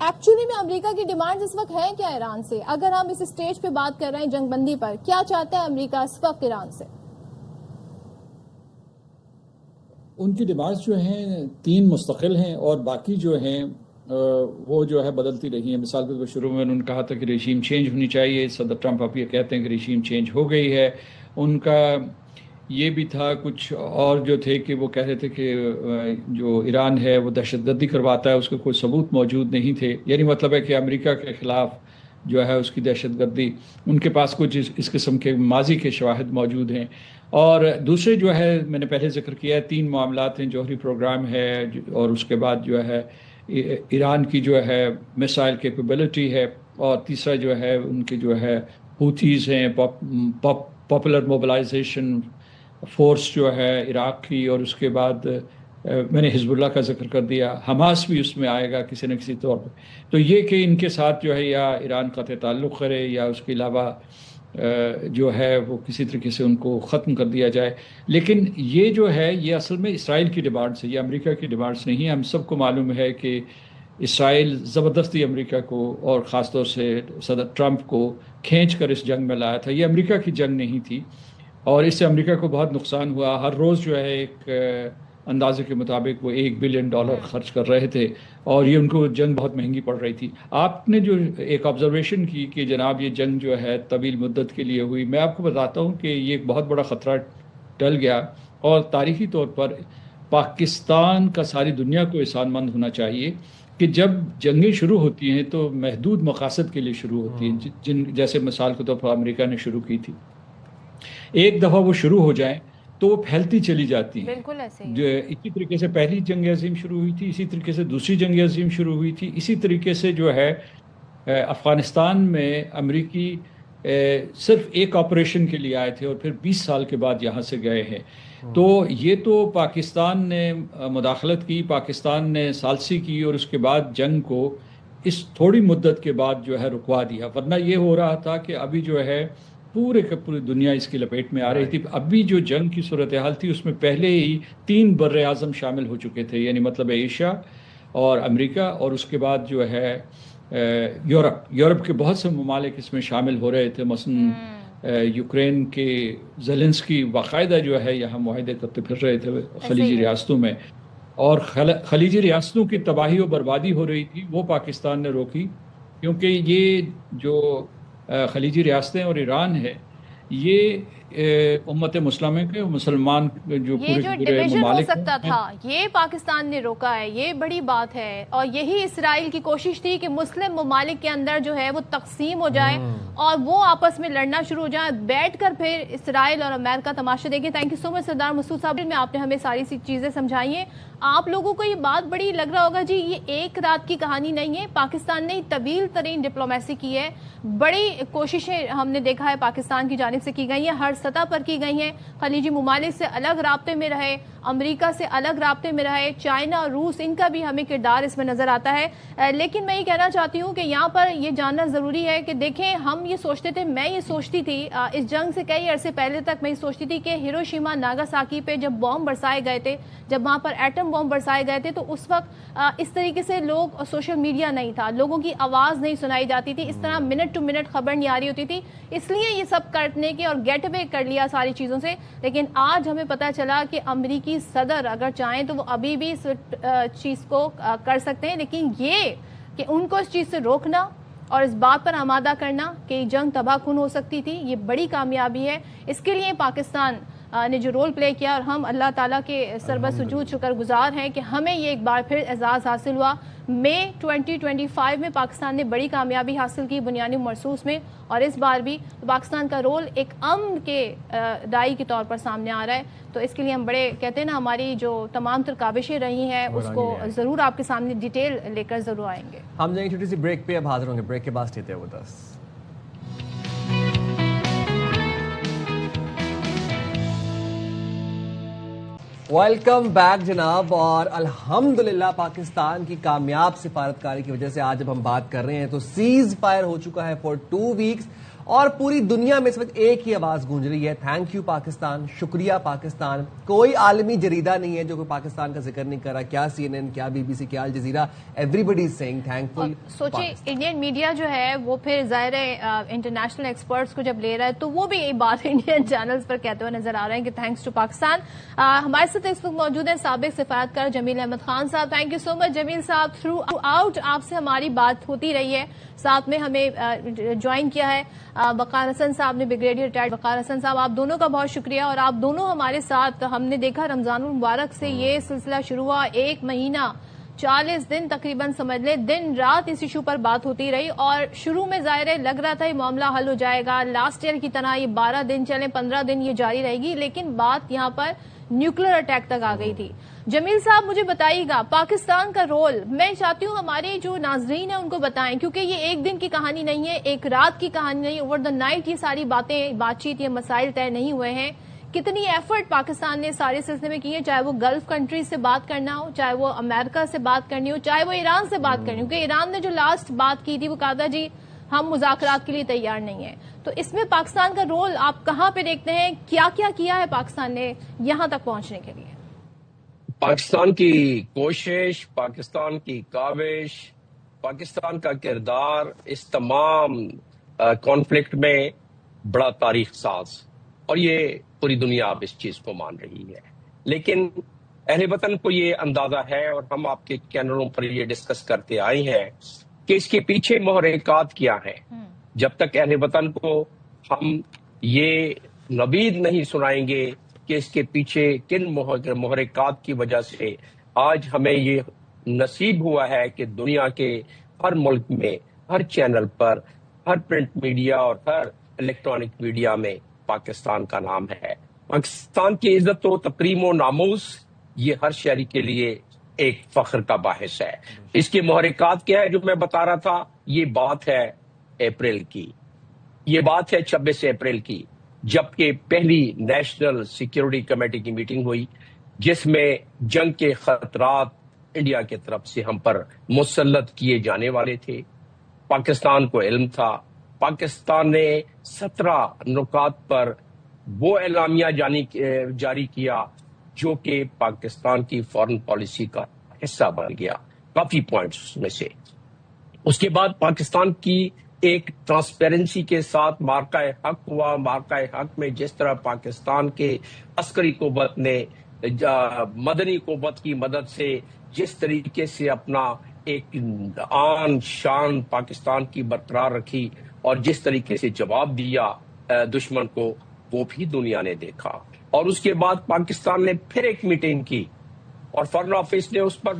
ایکچولی میں امریکہ کی ڈیمانڈ اس وقت ہے کیا ایران سے؟ اگر ہم اس اسٹیج پہ بات کر رہے ہیں جنگ بندی پر، کیا چاہتا ہے امریکہ اس وقت ایران سے؟ ان کی ڈیمانڈز جو ہیں 3 مستقل ہیں، اور باقی جو ہیں وہ جو ہے بدلتی رہی ہیں. مثال کے طور پر شروع میں انہوں نے کہا تھا کہ ریژیم چینج ہونی چاہیے. صدر ٹرمپ اب یہ کہتے ہیں کہ ریژیم چینج ہو گئی ہے. ان کا یہ بھی تھا کچھ اور جو تھے کہ وہ کہہ رہے تھے کہ جو ایران ہے وہ دہشت گردی کرواتا ہے، اس کے کوئی ثبوت موجود نہیں تھے. یعنی مطلب ہے کہ امریکہ کے خلاف جو ہے اس کی دہشت گردی، ان کے پاس کچھ اس قسم کے ماضی کے شواہد موجود ہیں. اور دوسرے جو ہے میں نے پہلے ذکر کیا ہے 3 معاملات ہیں. جوہری پروگرام ہے، اور اس کے بعد جو ہے ایران کی جو ہے میسائل کیپیبلٹی ہے، اور تیسرا جو ہے ان کے جو ہے ہوتھیز ہیں، پاپولر موبلائزیشن فورس جو ہے عراق کی، اور اس کے بعد میں نے حزب اللہ کا ذکر کر دیا، حماس بھی اس میں آئے گا کسی نہ کسی طور پہ. تو یہ کہ ان کے ساتھ جو ہے یا ایران قطع تعلق کرے، یا اس کے علاوہ جو ہے وہ کسی طریقے سے ان کو ختم کر دیا جائے. لیکن یہ جو ہے یہ اصل میں اسرائیل کی ڈیمانڈس ہے، یہ امریکہ کی ڈیمانڈس نہیں ہے. ہم سب کو معلوم ہے کہ اسرائیل زبردستی امریکہ کو اور خاص طور سے صدر ٹرمپ کو کھینچ کر اس جنگ میں لایا تھا. یہ امریکہ کی جنگ نہیں تھی، اور اس سے امریکہ کو بہت نقصان ہوا. ہر روز جو ہے ایک اندازے کے مطابق وہ $1 بلین خرچ کر رہے تھے، اور یہ ان کو جنگ بہت مہنگی پڑ رہی تھی. آپ نے جو ایک آبزرویشن کی کہ جناب یہ جنگ جو ہے طویل مدت کے لیے ہوئی، میں آپ کو بتاتا ہوں کہ یہ ایک بہت بڑا خطرہ ٹل گیا. اور تاریخی طور پر پاکستان کا ساری دنیا کو احسان مند ہونا چاہیے کہ جب جنگیں شروع ہوتی ہیں تو محدود مقاصد کے لیے شروع ہوتی ہیں، جیسے مثال کے طور پر امریکہ نے شروع کی تھی. ایک دفعہ وہ شروع ہو جائیں تو وہ پھیلتی چلی جاتی ہے. بالکل ایسے ہی. جو اسی طریقے سے پہلی جنگ عظیم شروع ہوئی تھی، اسی طریقے سے دوسری جنگ عظیم شروع ہوئی تھی، اسی طریقے سے جو ہے افغانستان میں امریکی صرف ایک آپریشن کے لیے آئے تھے، اور پھر 20 سال کے بعد یہاں سے گئے ہیں. تو یہ تو پاکستان نے مداخلت کی، پاکستان نے ثالثی کی، اور اس کے بعد جنگ کو اس تھوڑی مدت کے بعد جو ہے رکوا دیا. ورنہ یہ ہو رہا تھا کہ ابھی جو ہے پوری دنیا اس کی لپیٹ میں آ رہی تھی. ابھی جو جنگ کی صورتحال تھی اس میں پہلے ہی 3 بر اعظم شامل ہو چکے تھے، یعنی مطلب ایشیا اور امریکہ، اور اس کے بعد جو ہے یورپ کے بہت سے ممالک اس میں شامل ہو رہے تھے. مثلا یوکرین کے زیلنسکی باقاعدہ جو ہے یہاں معاہدے کرتے پھر رہے تھے خلیجی ریاستوں میں، اور خلیجی ریاستوں کی تباہی و بربادی ہو رہی تھی، وہ پاکستان نے روکی. کیونکہ یہ جو خلیجی ریاستیں اور ایران ہے، یہ امت مسلمہ کے مسلمان جو یہ جو ڈویژن ہو سکتا تھا یہ پاکستان نے روکا ہے، یہ بڑی بات ہے. اور یہی اسرائیل کی کوشش تھی کہ مسلم ممالک کے اندر جو ہے وہ تقسیم ہو جائے اور وہ آپس میں لڑنا شروع ہو جائیں. بیٹھ کر پھر اسرائیل اور امریکہ تماشا دیکھیں. تھینک یو سو مچ سردار مسعود صاحب، میں آپ نے ہمیں ساری سی چیزیں سمجھائی ہیں. آپ لوگوں کو یہ بات بڑی لگ رہا ہوگا جی یہ ایک رات کی کہانی نہیں ہے. پاکستان نے طویل ترین ڈپلومیسی کی ہے، بڑی کوششیں ہم نے دیکھا ہے پاکستان کی جانب سے کی گئی ہیں، ہر سطح پر کی گئی ہیں. خلیجی ممالک سے الگ رابطے میں رہے، امریکہ سے الگ رابطے میں رہے، چائنا اور روس، ان کا بھی ہمیں کردار اس میں نظر آتا ہے. لیکن میں یہ کہنا چاہتی ہوں کہ یہاں پر یہ جاننا ضروری ہے کہ دیکھیں ہم یہ سوچتے تھے، میں یہ سوچتی تھی اس جنگ سے کئی عرصے پہلے تک میں یہ سوچتی تھی کہ ہیروشیما ناگاساکی پہ جب بام برسائے گئے تھے، جب وہاں پر ایٹم بام برسائے گئے تھے، تو اس وقت اس طریقے سے لوگ سوشل میڈیا نہیں تھا، لوگوں کی آواز نہیں سنائی جاتی تھی، اس طرح منٹ ٹو منٹ خبر نہیں آ رہی ہوتی تھی. اس لیے یہ سب کرنے کے اور گیٹ اوے کر لیا ساری چیزوں سے. لیکن آج ہمیں پتہ چلا کہ امریکی صدر اگر چاہیں تو وہ ابھی بھی اس چیز کو کر سکتے ہیں. لیکن یہ کہ ان کو اس چیز سے روکنا اور اس بات پر آمادہ کرنا کہ جنگ تباہ کن ہو سکتی تھی، یہ بڑی کامیابی ہے. اس کے لیے پاکستان نے جو رول پلے کیا، اور ہم اللہ تعالیٰ کے سربت سجود شکر گزار ہیں کہ ہمیں یہ ایک بار پھر اعزاز حاصل ہوا. مئی 2025 میں پاکستان نے بڑی کامیابی حاصل کی بنیادی مرسوس میں، اور اس بار بھی پاکستان کا رول ایک امن کے داعی کے طور پر سامنے آ رہا ہے. تو اس کے لیے ہم بڑے کہتے ہیں نا، ہماری جو تمام تر کاوشیں رہی ہیں اس کو ضرور آپ کے سامنے ڈیٹیل لے کر ضرور آئیں گے. ہم جائیں گے چھوٹی سی بریک پہ، اب حاضر ہوں گے بریک کے بعد. Stay with us. Welcome back جناب. اور الحمدللہ پاکستان کی کامیاب سفارتکاری کی وجہ سے آج جب ہم بات کر رہے ہیں تو سیز فائر ہو چکا ہے فار 2 ویکس. اور پوری دنیا میں اس وقت ایک ہی آواز گونج رہی ہے, تھینک یو پاکستان, شکریہ پاکستان. کوئی عالمی جریدہ نہیں ہے جو کوئی پاکستان کا ذکر نہیں کر رہا, کیا CNN, کیا BBC, کیا الجزیرہ, ایوری بڈی از سیئنگ تھینک فل. سوچیں انڈین میڈیا جو ہے وہ پھر ظاہر ہے انٹرنیشنل ایکسپرٹس کو جب لے رہا ہے تو وہ بھی یہ بات انڈین چینلز پر کہتے ہوئے نظر آ رہے ہیں کہ تھینکس ٹو پاکستان. ہمارے ساتھ اس وقت موجود ہیں سابق سفارتکار جمیل احمد خان صاحب. تھینک یو سو مچ جمیل صاحب, تھرو آؤٹ آپ سے ہماری بات ہوتی رہی ہے, ساتھ میں ہمیں جوائن کیا ہے وقار حسن صاحب نے, بریگیڈیئر ریٹائرڈ وقار حسن صاحب, آپ دونوں کا بہت شکریہ. اور آپ دونوں ہمارے ساتھ, ہم نے دیکھا رمضان المبارک سے یہ سلسلہ شروع ہوا, 1 مہینہ 40 دن تقریباً سمجھ لیں, دن رات اس ایشو پر بات ہوتی رہی. اور شروع میں ظاہر ہے لگ رہا تھا یہ معاملہ حل ہو جائے گا, لاسٹ ایئر کی طرح یہ 12 دن چلیں 15 دن یہ جاری رہے گی, لیکن بات یہاں پر نیوکلیر اٹیک تک آ گئی تھی. جمیل صاحب مجھے بتائیے گا پاکستان کا رول, میں چاہتی ہوں ہمارے جو ناظرین ہیں ان کو بتائیں, کیونکہ یہ ایک دن کی کہانی نہیں ہے, ایک رات کی کہانی نہیں, اوور دا نائٹ یہ ساری بات چیت, یہ مسائل طے نہیں ہوئے ہیں. کتنی ایفرٹ پاکستان نے سارے سلسلے میں کی ہے, چاہے وہ گلف کنٹریز سے بات کرنا ہو, چاہے وہ امریکہ سے بات کرنی ہو, چاہے وہ ایران سے بات کرنی ہو, کیونکہ ایران نے جو لاسٹ بات کی تھی وہ کہا تھا جی ہم مذاکرات کے لیے تیار نہیں ہیں. تو اس میں پاکستان کا رول آپ کہاں پہ دیکھتے ہیں, کیا کیا کیا ہے پاکستان نے یہاں تک پہنچنے کے لیے؟ پاکستان کی کوشش, پاکستان کی کاوش, پاکستان کا کردار اس تمام کانفلکٹ میں بڑا تاریخ ساز, اور یہ پوری دنیا اب اس چیز کو مان رہی ہے. لیکن اہل وطن کو یہ اندازہ ہے, اور ہم آپ کے چینلوں پر یہ ڈسکس کرتے آئے ہیں کہ اس کے پیچھے محرکات کیا ہیں. جب تک اہل وطن کو ہم یہ نوید نہیں سنائیں گے کہ اس کے پیچھے کن محرکات کی وجہ سے آج ہمیں یہ نصیب ہوا ہے کہ دنیا کے ہر ملک میں, ہر چینل پر, ہر پرنٹ میڈیا اور ہر الیکٹرانک میڈیا میں پاکستان کا نام ہے. پاکستان کی عزت و تکریم و ناموس یہ ہر شہری کے لیے ایک فخر کا باعث ہے. اس کے محرکات کیا ہے جو میں بتا رہا تھا, یہ بات ہے اپریل کی, یہ بات ہے 26 اپریل کی, جبکہ پہلی نیشنل سیکیورٹی کمیٹی کی میٹنگ ہوئی جس میں جنگ کے خطرات انڈیا کی طرف سے ہم پر مسلط کیے جانے والے تھے. پاکستان کو علم تھا. پاکستان نے 17 نکات پر وہ اعلامیہ جاری کیا جو کہ پاکستان کی فارن پالیسی کا حصہ بن گیا, کافی پوائنٹس اس میں سے. اس کے بعد پاکستان کی ایک ٹرانسپیرنسی کے ساتھ مارکہ حق ہوا. مارکہ حق میں جس طرح پاکستان کے عسکری قوت نے مدنی قوت کی مدد سے جس طریقے سے اپنا ایک آن شان پاکستان کی برقرار رکھی اور جس طریقے سے جواب دیا دشمن کو, وہ بھی دنیا نے دیکھا. اور اس کے بعد پاکستان نے پھر ایک میٹنگ کی اور فارن آفس نے اس پر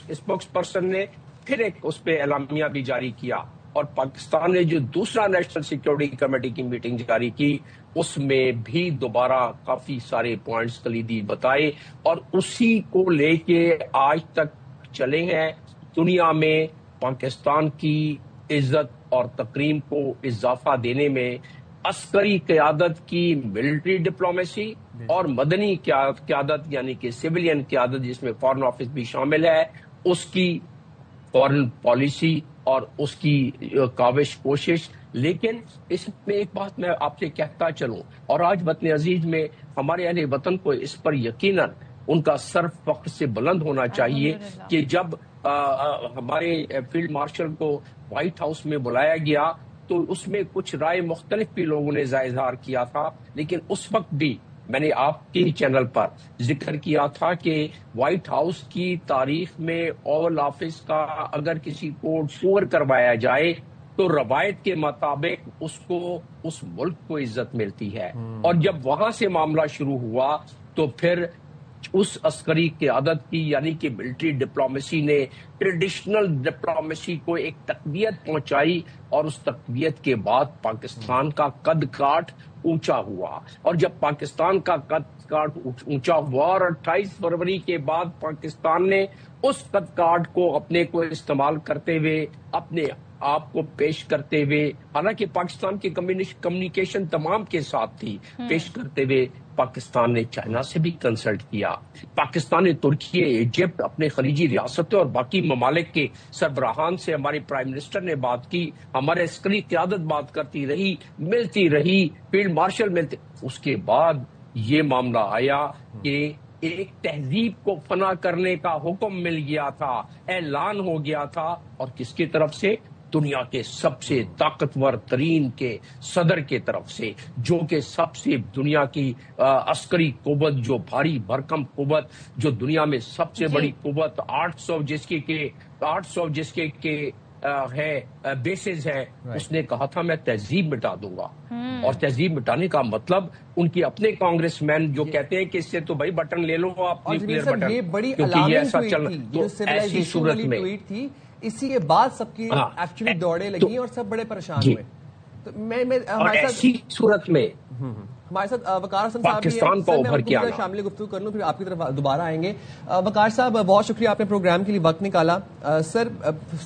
اسپوکس پرسن نے پھر ایک اس پہ اعلامیہ بھی جاری کیا. اور پاکستان نے جو دوسرا نیشنل سیکیورٹی کمیٹی کی میٹنگ جاری کی اس میں بھی دوبارہ کافی سارے پوائنٹس کلیدی بتائے, اور اسی کو لے کے آج تک چلے ہیں. دنیا میں پاکستان کی عزت اور تکریم کو اضافہ دینے میں عسکری قیادت کی ملٹری ڈپلومیسی اور مدنی قیادت یعنی کہ سویلین قیادت جس میں فارن آفس بھی شامل ہے, اس کی فارن پالیسی اور اس کی کاوش کوشش. لیکن اس میں ایک بات میں آپ سے کہتا چلوں, اور آج وطن عزیز میں ہمارے اہل وطن کو اس پر یقیناً ان کا سر فخر سے بلند ہونا چاہیے کہ جب ہمارے فیلڈ مارشل کو وائٹ ہاؤس میں بلایا گیا تو اس میں کچھ رائے مختلف بھی لوگوں نے اظہار کیا تھا, لیکن اس وقت بھی میں نے آپ کے چینل پر ذکر کیا تھا کہ وائٹ ہاؤس کی تاریخ میں اوول آفس کا اگر کسی کو ٹور کروایا جائے تو روایت کے مطابق اس کو اس ملک کو عزت ملتی ہے. اور جب وہاں سے معاملہ شروع ہوا تو پھر اس عسکری قیادت کی یعنی کہ ملٹری ڈپلومیسی نے ٹریڈیشنل ڈپلومیسی کو ایک تقویت پہنچائی, اور اس تقویت کے بعد پاکستان کا قد کاٹ اونچا ہوا. اور جب پاکستان کا قد کاٹ اونچا ہوا اور 28 فروری کے بعد پاکستان نے اس قد کاٹ کو اپنے کو استعمال کرتے ہوئے اپنے آپ کو پیش کرتے ہوئے، حالانکہ پاکستان کی کمیونیکیشن تمام کے ساتھ تھی، پیش کرتے ہوئے پاکستان نے چائنا سے بھی کنسلٹ کیا، پاکستان نے ترکی، ایجپٹ، اپنے خلیجی ریاستوں اور باقی ممالک کے سربراہان سے ہمارے پرائم منسٹر نے بات کی، ہمارے عسکری قیادت بات کرتی رہی، ملتی رہی، فیلڈ مارشل ملتے. اس کے بعد یہ معاملہ آیا کہ ایک تہذیب کو فنا کرنے کا حکم مل گیا تھا، اعلان ہو گیا تھا، اور کس کی طرف سے؟ دنیا کے سب سے طاقتور ترین کے صدر کے طرف سے، جو کہ سب سے دنیا کی عسکری قوت، جو بھاری بھرکم قوت، جو دنیا میں سب سے بڑی قوت، 800 جس کے ہے بیسز ہے، اس نے کہا تھا میں تہذیب مٹا دوں گا. اور تہذیب مٹانے کا مطلب ان کے اپنے کانگریس مین جو کہتے ہیں کہ اس سے تو بھائی بٹن لے لو آپ، نیوکلیئر بٹن، یہ بڑی کیونکہ یہ ایسا الارمنگ چلنا. ٹویٹ تھی، تو جو ایسی civilization صورت والی میں ٹویٹ تھی، اسی کے بعد سب کی ایکچولی دوڑے لگی اور سب بڑے پریشان ہوئے. تو میں اور ایسی صورت میں ہمارے ساتھ وقار حسن صاحب بھی پاکستان ہیں. کو سر، میں ابھر ان کے کو آنا. شامل گفتگو کر لوں، پھر آپ کی طرف دوبارہ آئیں گے. وقار صاحب، بہت شکریہ آپ نے پروگرام کے لیے وقت نکالا. سر،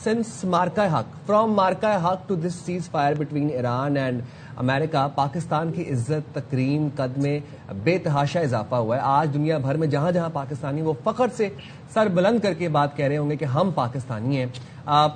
سنس مارکا حق، فرام مارکا حق to this ceasefire between Iran and امریکہ، پاکستان کی عزت تکریم قد میں بے تحاشا اضافہ ہوا ہے. آج دنیا بھر میں جہاں جہاں پاکستانی، وہ فخر سے سر بلند کر کے بات کہہ رہے ہوں گے کہ ہم پاکستانی ہیں.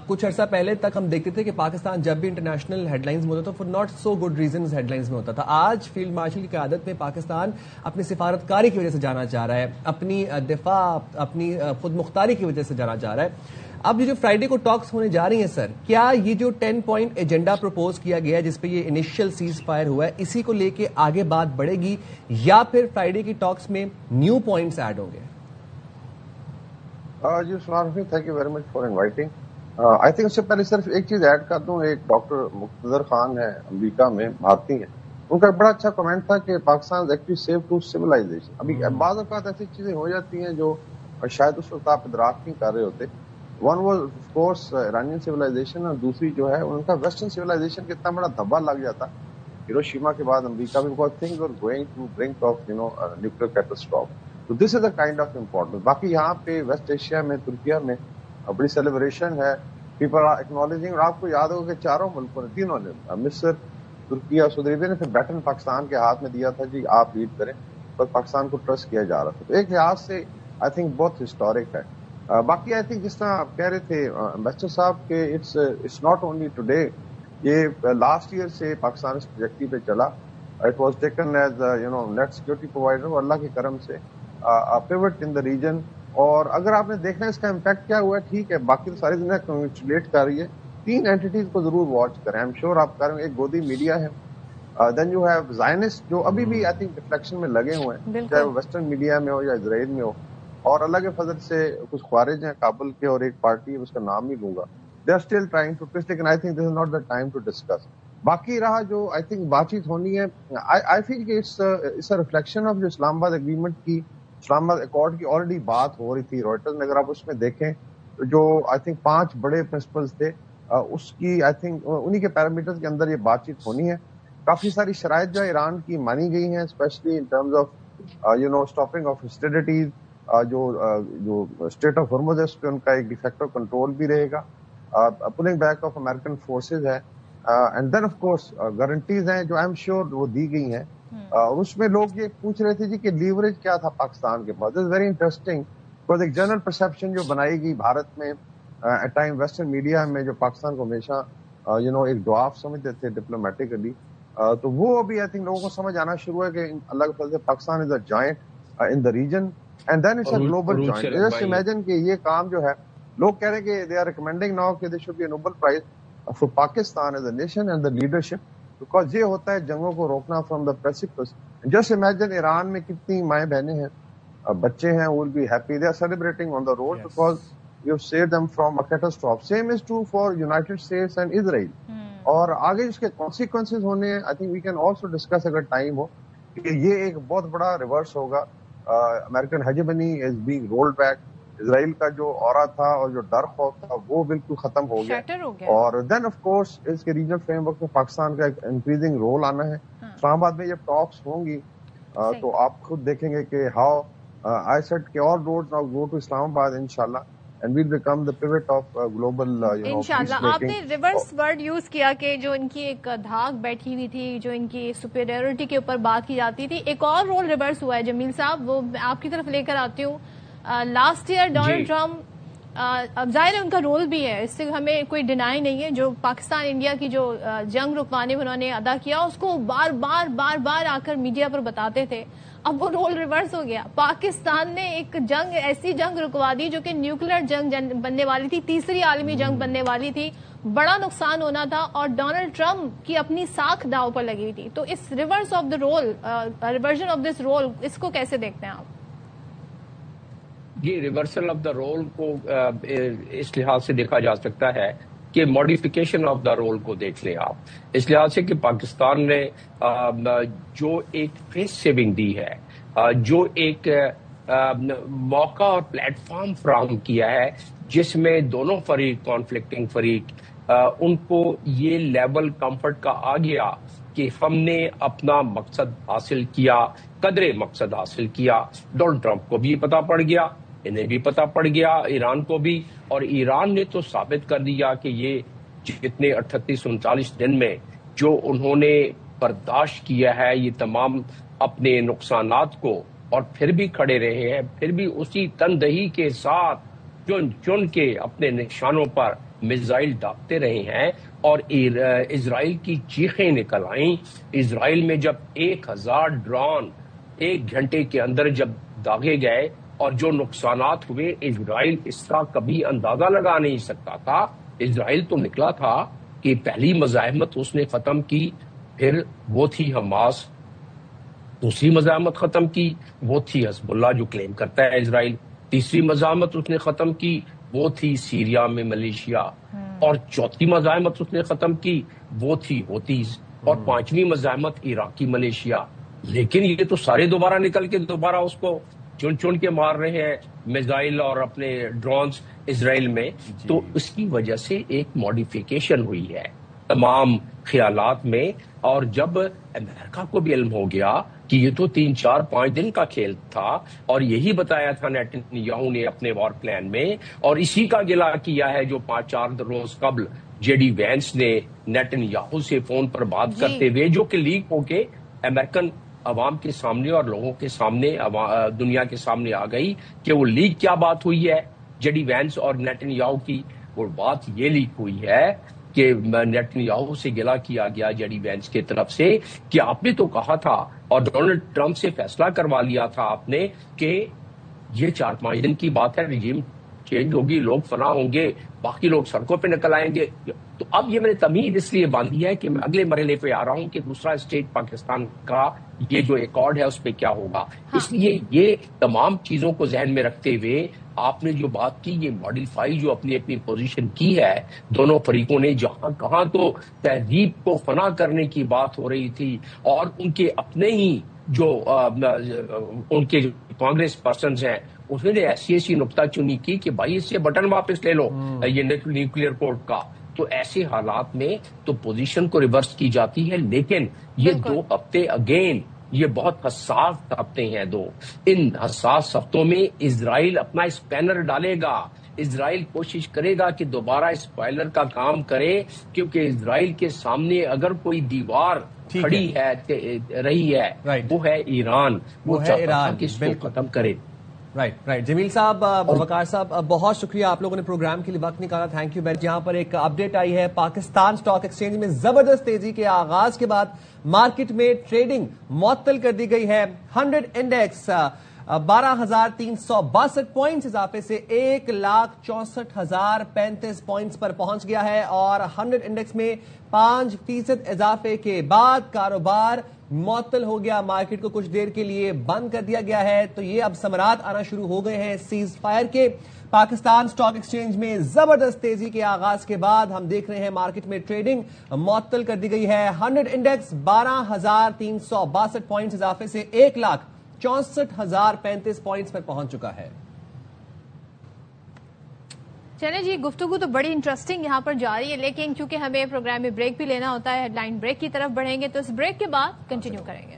کچھ عرصہ پہلے تک ہم دیکھتے تھے کہ پاکستان جب بھی انٹرنیشنل ہیڈ لائنز میں ہوتا تھا، for not so good reasons headlines میں ہوتا تھا. آج فیلڈ مارشل کی قیادت میں پاکستان اپنی سفارتکاری کی وجہ سے جانا چاہ رہا ہے، اپنی دفاع، اپنی خود مختاری کی وجہ سے جانا چاہ رہا ہے. اب یہ جو فرائیڈے کو ٹاکس ہونے جا رہی ہیں سر، کیا یہ جو 10 پوائنٹ ایجنڈا پروپوز کیا گیا ہے جس پہ یہ انیشیل سیز فائر ہوا ہے، اسی کو لے کے آگے بات بڑھے گی یا پھر فرائیڈے کی ٹاکس میں نیو پوائنٹس ایڈ ہوں گے؟ جی سلام، thank you very much for inviting. I think اس سے پہلے صرف ایک چیز ایڈ کر دوں. ایک ڈاکٹر مقتدر خان ہے، امریکہ میں بھارتی ہیں، ان کا بڑا اچھا کمنٹ تھا کہ Pakistan actually save two civilisation. ابھی بعض اوقات ایسی چیزیں ہو جاتی ہیں جو شاید اس وقت آپ ادراک نہیں کر رہے ہوتے. One was of course Iranian civilisation, اور دوسری جو ہے ان کا ویسٹرن سویلائزیشن کا اتنا بڑا دھبا لگ جاتا ہیروشیما کے بعد امریکہ میں، because things were going to brink of nuclear catastrophe. تو this is a kind of importance. باقی یہاں پہ ویسٹ ایشیا میں، ترکیہ میں بڑی سیلیبریشن ہے، پیپل آر ایکنالوجنگ. اور آپ کو یاد ہوگا کہ چاروں ملکوں نے، تینوں نے، مصر، ترکیہ اور سعودی عربیہ نے پھر بیٹن پاکستان کے ہاتھ میں دیا تھا، جی آپ لیڈ کریں، پر پاکستان کو ٹرسٹ کیا جا رہا تھا. تو ایک لحاظ سے آئی تھنک بہت ہسٹورک ہے. باقی آئی تھنک جس طرح آپ کہہ رہے تھے امبیسڈر صاحب کہ اٹس ناٹ اونلی ٹوڈے، یہ لاسٹ ایئر سے پاکستان اس ٹریجیکٹری پہ چلا. It was taken as net security provider, اور اللہ کے کرم سے پیوٹ ان دا ریجن. اور اگر آپ نے دیکھنا ہے اس کا امپیکٹ کیا ہوا ہے، ٹھیک ہے باقی تو ساری دنیا کنگریچولیٹ کر رہی ہے، 3 اینٹیز کو ضرور واچ کریں. ایم شیور آپ کر رہے ہیں. ایک گودی میڈیا ہے، دین یو ہیو زائنسٹ جو ابھی بھی آئی تھنک ڈفلیکشن میں لگے ہوئے ہیں، چاہے وہ ویسٹرن میڈیا میں ہو یا اسرائیل میں ہو. اور اللہ کے فضل سے کچھ خوارج ہیں کابل کے، اور ایک پارٹی ہے اس کا نام نہیں لوں گا، they are still trying to twist, لیکن I think this is not the time to discuss. باقی رہا جو آئی تھنک بات چیت ہونی ہے، آئی فیل کہ اٹس اے ریفلیکشن آف جو اسلام آباد اگریمنٹ کی، اسلام آباد اکارڈ کی آلریڈی بات ہو رہی تھی روئٹرز میں. اگر آپ اس میں دیکھیں تو جو آئی تھنک 5 بڑے پرنسپلز تھے، اس کی آئی تھنک انہی کے پیرامیٹرز کے اندر یہ بات چیت ہونی ہے. کافی ساری شرائط جو ایران کی مانی گئی ہیں، especially in terms of stopping of hostilities. جو اسٹیٹ آف ہرمز ہے اس پہ ان کا ایک ڈیفیکٹو کنٹرول بھی رہے گا. Pulling back of American forces ہے، and then of course guarantees ہیں جو آئی ایم شیور وہ دی گئی ہیں. اور اس میں لوگ یہ پوچھ رہے تھے جی کہ لیوریج کیا تھا پاکستان کے پاس. اٹس ویری انٹرسٹنگ، بیکاز ایک جنرل پرسیپشن جو بنائی گئی بھارت میں ایٹ ٹائم ویسٹرن میڈیا میں، جو پاکستان کو ہمیشہ ایک ڈواف سمجھتے تھے ڈپلومیٹکلی، تو وہ ابھی آئی تھنک لوگوں کو سمجھ آنا شروع ہے کہ اللہ کے فضل سے Pakistan is a giant in the region, and then it's a global joint. Just imagine کہ یہ کام جو ہے، لوگ کہہ رہے ہیں کہ دے آر ریکمینڈنگ ناؤ کہ they should be a Nobel prize for Pakistan as a nation and the leadership, because یہ ہوتا ہے جنگوں کو روکنا from the precipice. Just imagine Iran میں کتنی مائیں بہنیں ہیں، بچے ہیں، will be happy, they are celebrating on the road because you save them from a catastrophe. Same is true for United States and Israel. اور آگے اس کے کانسیکوینسز ہونے ہیں. I think we can also discuss اگر time ہو کہ یہ ایک بہت بڑا ریورس ہوگا. American hegemony is being rolled back. Israel کا جو اورا تھا اور جو ڈر خوف تھا وہ بالکل ختم ہو گیا. اور دین آف کورس اس کے ریجنل فریم ورک میں پاکستان کا ایک انکریزنگ رول آنا ہے. اسلام آباد میں جب ٹاکس ہوں گی تو آپ خود دیکھیں گے کہ ہاؤ آئی سیٹ کہ آل روڈ ناؤ گو ٹو اسلام آباد انشاءاللہ. and we'll become the pivot of global, انشاءاللہ. آپ نے peacemaking. ریورس ورڈ یوز کیا کہ جو ان کی ایک دھاک بیٹھی ہوئی تھی, جو ان کی سپیریورٹی کے اوپر بات کی جاتی تھی. ایک اور رول ریورس ہوا ہے جمیل صاحب, وہ میں آپ کی طرف لے کر آتی ہوں. لاسٹ ایئر ڈونلڈ ٹرمپ, اب ظاہر ہے ان کا رول بھی ہے, اس سے ہمیں کوئی ڈینائی نہیں ہے, جو پاکستان انڈیا کی جو جنگ رکوانے میں انہوں نے ادا کیا اس کو بار بار آ کر میڈیا پر بتاتے تھے. اب وہ رول ریورس ہو گیا. پاکستان نے ایک جنگ, ایسی جنگ رکوا دی جو کہ نیوکلیر جنگ بننے والی تھی, تیسری عالمی جنگ بننے والی تھی, بڑا نقصان ہونا تھا, اور ڈونلڈ ٹرمپ کی اپنی ساکھ داؤ پر لگی تھی. تو اس reverse of the role, reversion of this role, اس کو کیسے دیکھتے ہیں آپ؟ یہ ریورسل آف دا رول کو اس لحاظ سے دیکھا جا سکتا ہے کہ ماڈیفیکیشن آف دا رول کو دیکھ لیں آپ, اس لحاظ سے کہ پاکستان نے جو ایک فیس سیونگ دی ہے, جو ایک موقع اور پلیٹ فارم فراہم کیا ہے جس میں دونوں فریق, کانفلکٹنگ فریق, ان کو یہ لیول کمفرٹ کا آ گیا کہ ہم نے اپنا مقصد حاصل کیا, قدرے مقصد حاصل کیا. ڈونلڈ ٹرمپ کو بھی پتا پڑ گیا, انہیں بھی پتا پڑ گیا, ایران کو بھی, اور ایران نے تو ثابت کر دیا کہ یہ جتنے 38-39 دن میں جو انہوں نے برداشت کیا ہے یہ تمام اپنے نقصانات کو, اور پھر بھی کھڑے رہے ہیں, پھر بھی اسی تندہی کے ساتھ چن کے اپنے نشانوں پر میزائل داغتے رہے ہیں. اور اسرائیل کی چیخیں نکل آئیں. اسرائیل میں جب 1000 ڈرون 1 گھنٹے کے اندر جب داغے گئے اور جو نقصانات ہوئے, اسرائیل اس کا کبھی اندازہ لگا نہیں سکتا تھا. اسرائیل تو نکلا تھا کہ پہلی مزاحمت اس نے ختم کی, پھر وہ تھی حماس, دوسری مزاحمت ختم کی وہ تھی حزب اللہ جو کلیم کرتا ہے اسرائیل, تیسری مزاحمت اس نے ختم کی وہ تھی سیریا میں ملیشیا, اور چوتھی مزاحمت اس نے ختم کی وہ تھی ہوتیز, اور 5ویں مزاحمت عراقی ملیشیا. لیکن یہ تو سارے دوبارہ نکل کے دوبارہ اس کو چن کے مار رہے ہیں میزائل اور اپنے ڈرونز اسرائیل میں. تو اس کی وجہ سے ایک ماڈیفیکیشن ہوئی ہے تمام خیالات میں. اور جب امریکہ کو بھی علم ہو گیا کہ یہ تو 3-4-5 دن کا کھیل تھا, اور یہی بتایا تھا نیتن یاہو نے اپنے وار پلان میں, اور اسی کا گلہ کیا ہے جو 5-4 روز قبل جے ڈی وینس نے نیتن یاہو سے فون پر بات کرتے ہوئے, جو کہ لیک ہو کے امریکن عوام کے سامنے اور لوگوں کے سامنے, دنیا کے سامنے آ گئی کہ وہ لیک کیا بات ہوئی ہے جے ڈی وینس اور نیتن یاہو کی. وہ بات یہ لیک ہوئی ہے کہ نیتن یاہو سے گلہ کیا گیا جے ڈی وینس کی طرف سے کہ آپ نے تو کہا تھا اور ڈونلڈ ٹرمپ سے فیصلہ کروا لیا تھا آپ نے کہ یہ 4-5 دن کی بات ہے, رجیم چینج ہوگی, لوگ فنا ہوں گے, باقی لوگ سڑکوں پہ نکل آئیں گے. تو اب یہ میں نے تمہید اس لیے باندھی ہے کہ میں اگلے مرحلے پہ آ رہا ہوں کہ دوسرا اسٹیج پاکستان کا یہ جو ایکارڈ ہے اس پہ کیا ہوگا. اس لیے یہ تمام چیزوں کو ذہن میں رکھتے ہوئے آپ نے جو بات کی, یہ ماڈیفائی جو اپنی پوزیشن کی ہے دونوں فریقوں نے, جہاں کہاں تو تہذیب کو فنا کرنے کی بات ہو رہی تھی, اور ان کے اپنے ہی جو ان کے کانگریس پرسنز ہیں انہوں نے ایسی نکتہ چنی کی کہ بھائی اس سے بٹن واپس لے لو یہ نیوکلیر کوڈ کا. تو ایسے حالات میں تو پوزیشن کو ریورس کی جاتی ہے. لیکن یہ 2 ہفتے اگین یہ بہت حساس ہفتے ہیں 2. ان حساس ہفتوں میں اسرائیل اپنا اسپینر ڈالے گا, اسرائیل کوشش کرے گا کہ دوبارہ اسپوائلر کا کام کرے, کیونکہ اسرائیل کے سامنے اگر کوئی دیوار کھڑی ہے رہی ہے وہ ہے ایران, وہ چاہتا ہے کہ اس کو ختم کرے. رائٹ جمیل صاحب, وقار صاحب, بہت شکریہ آپ لوگوں نے پروگرام کے لیے وقت نکالا, تھینک یو. یہاں پر ایک اپڈیٹ آئی ہے, پاکستان سٹاک ایکسچینج میں زبردست تیزی کے آغاز کے بعد مارکیٹ میں ٹریڈنگ معطل کر دی گئی ہے. 100 انڈیکس 12,362 پوائنٹس اضافے سے 1,64,035 پوائنٹس پر پہنچ گیا ہے, اور 100 انڈیکس میں 5% اضافے کے بعد کاروبار معطل ہو گیا, مارکیٹ کو کچھ دیر کے لیے بند کر دیا گیا ہے. تو یہ اب ثمرات آنا شروع ہو گئے ہیں سیز فائر کے. پاکستان سٹاک ایکسچینج میں زبردست تیزی کے آغاز کے بعد ہم دیکھ رہے ہیں مارکیٹ میں ٹریڈنگ معطل کر دی گئی ہے. 100 انڈیکس 12,362 پوائنٹس اضافے سے 1,64,035 پوائنٹس پر پہنچ چکا ہے. چلیں جی, گفتگو تو بڑی انٹرسٹنگ یہاں پر جاری ہے, لیکن چونکہ ہمیں پروگرام میں بریک بھی لینا ہوتا ہے, ہیڈ لائن بریک کی طرف بڑھیں گے, تو اس بریک کے بعد کنٹینیو کریں گے.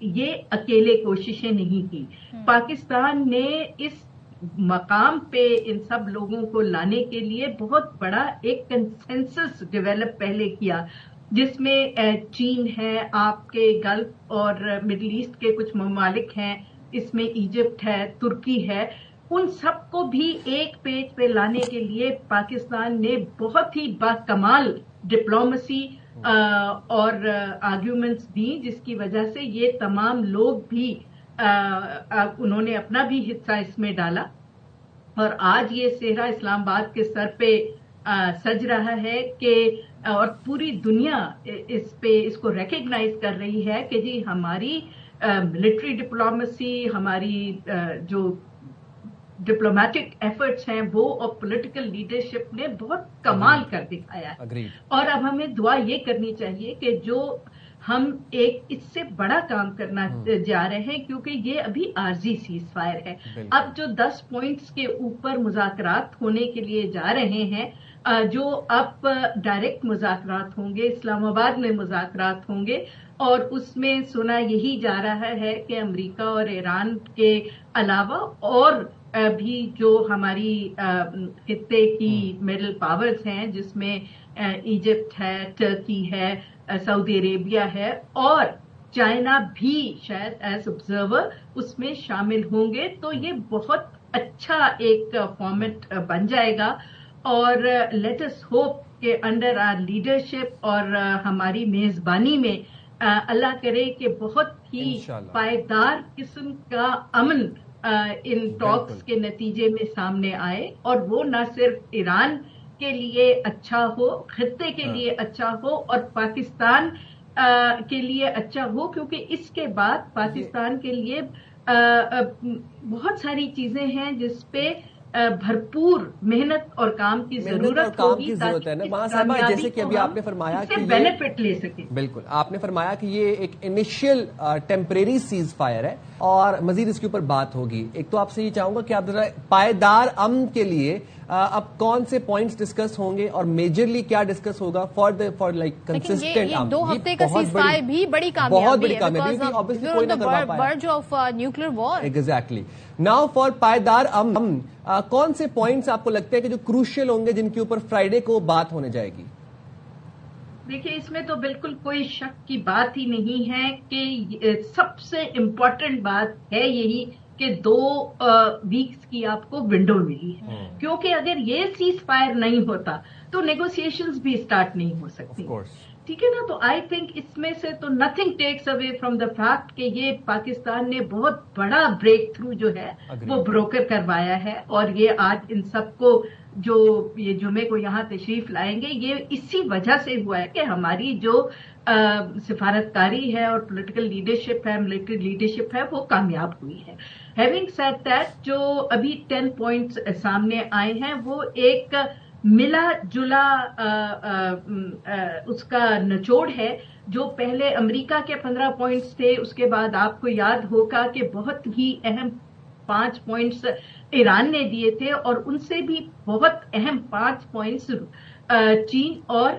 یہ اکیلے کوششیں نہیں کی. پاکستان نے اس مقام پہ ان سب لوگوں کو لانے کے لیے بہت بڑا ایک کنسنسس ڈیولپ پہلے کیا، جس میں چین ہے، آپ کے گلف اور مڈل ایسٹ کے کچھ ممالک ہیں، اس میں ایجپٹ ہے، ترکی ہے. ان سب کو بھی ایک پیج پہ لانے کے لیے پاکستان نے بہت ہی باکمال ڈپلومسی اور آرگیومنٹس دی، جس کی وجہ سے یہ تمام لوگ بھی انہوں نے اپنا بھی حصہ اس میں ڈالا. اور آج یہ صحرا اسلام آباد کے سر پہ سج رہا ہے کہ اور پوری دنیا اس کو ریکگنائز کر رہی ہے کہ جی ہماری ملٹری ڈپلومسی، ہماری جو ڈپلومیٹک ایفرٹس ہیں وہ اور پولیٹیکل لیڈرشپ نے بہت کمال کر دکھایا ہے. اور اب ہمیں دعا یہ کرنی چاہیے کہ جو ہم ایک اس سے بڑا کام کرنا جا رہے ہیں، کیونکہ یہ ابھی عارضی سیز فائر ہے. اب جو 10 پوائنٹس کے اوپر مذاکرات ہونے کے لیے جا رہے ہیں، جو اب ڈائریکٹ مذاکرات ہوں گے، اسلام آباد میں مذاکرات ہوں گے، اور اس میں سنا یہی جا رہا ہے کہ امریکہ اور ایران کے علاوہ اور بھی جو ہماری خطے کی مڈل پاورز ہیں، جس میں ایجپٹ ہے، ٹرکی ہے، سعودی عربیہ ہے، اور چائنا بھی شاید ایز آبزرور اس میں شامل ہوں گے. تو یہ بہت اچھا ایک فارمیٹ بن جائے گا. اور لیٹ اس ہوپ کہ انڈر آر لیڈرشپ اور ہماری میزبانی میں اللہ کرے کہ بہت ہی پائیدار قسم کا امن ان ٹاکس کے نتیجے میں سامنے آئے، اور وہ نہ صرف ایران کے لیے اچھا ہو، خطے کے لیے اچھا ہو، اور پاکستان کے لیے اچھا ہو، کیونکہ اس کے بعد پاکستان کے لیے بہت ساری چیزیں ہیں جس پہ بھرپور محنت اور کام کی ضرورت ہوگی ہے نا ماں صاحبہ. جیسے کہ ابھی آپ نے فرمایا کہ بینیفٹ لے سکیں. بالکل آپ نے فرمایا کہ یہ ایک انیشیل ٹیمپریری سیز فائر ہے اور مزید اس کے اوپر بات ہوگی. ایک تو آپ سے یہ چاہوں گا کہ آپ ذرا پائیدار امن کے لیے اب کون سے پوائنٹس ڈسکس ہوں گے اور میجرلی کیا ڈسکس ہوگا فار لائک کنسسٹنٹ امن. 2 ہفتے کا سیز فائر بھی بڑی کامیابی ہے، brink of nuclear war. Exactly. Now for پائیدار امن کون سے پوائنٹس آپ کو لگتے ہیں کہ جو کروشل ہوں گے، جن کے اوپر فرائیڈے کو بات ہونے جائے گی؟ دیکھیے اس میں تو بالکل کوئی شک کی بات ہی نہیں ہے کہ سب سے امپورٹنٹ بات ہے یہی کہ 2 ویکس کی آپ کو ونڈو ملی ہے، کیونکہ اگر یہ سیز فائر نہیں ہوتا تو نیگوسیشنز بھی سٹارٹ نہیں ہو سکتی. ٹھیک ہے نا. تو آئی تھنک اس میں سے تو nothing takes away from the fact کہ یہ پاکستان نے بہت بڑا بریک تھرو جو ہے وہ بروکر کروایا ہے. اور یہ آج ان سب کو جو یہ جمعے کو یہاں تشریف لائیں گے، یہ اسی وجہ سے ہوا ہے کہ ہماری جو سفارتکاری ہے اور پولیٹیکل لیڈرشپ ہے، ملٹری لیڈرشپ ہے، وہ کامیاب ہوئی ہے. ہیونگ سیڈ دیٹ، جو ابھی 10 پوائنٹس سامنے آئے ہیں وہ ایک ملا جلا اس کا نچوڑ ہے. جو پہلے امریکہ کے 15 پوائنٹس تھے، اس کے بعد آپ کو یاد ہوگا کہ بہت ہی اہم 5 پوائنٹس ایران نے دیے تھے، اور ان سے بھی بہت اہم 5 پوائنٹس چین اور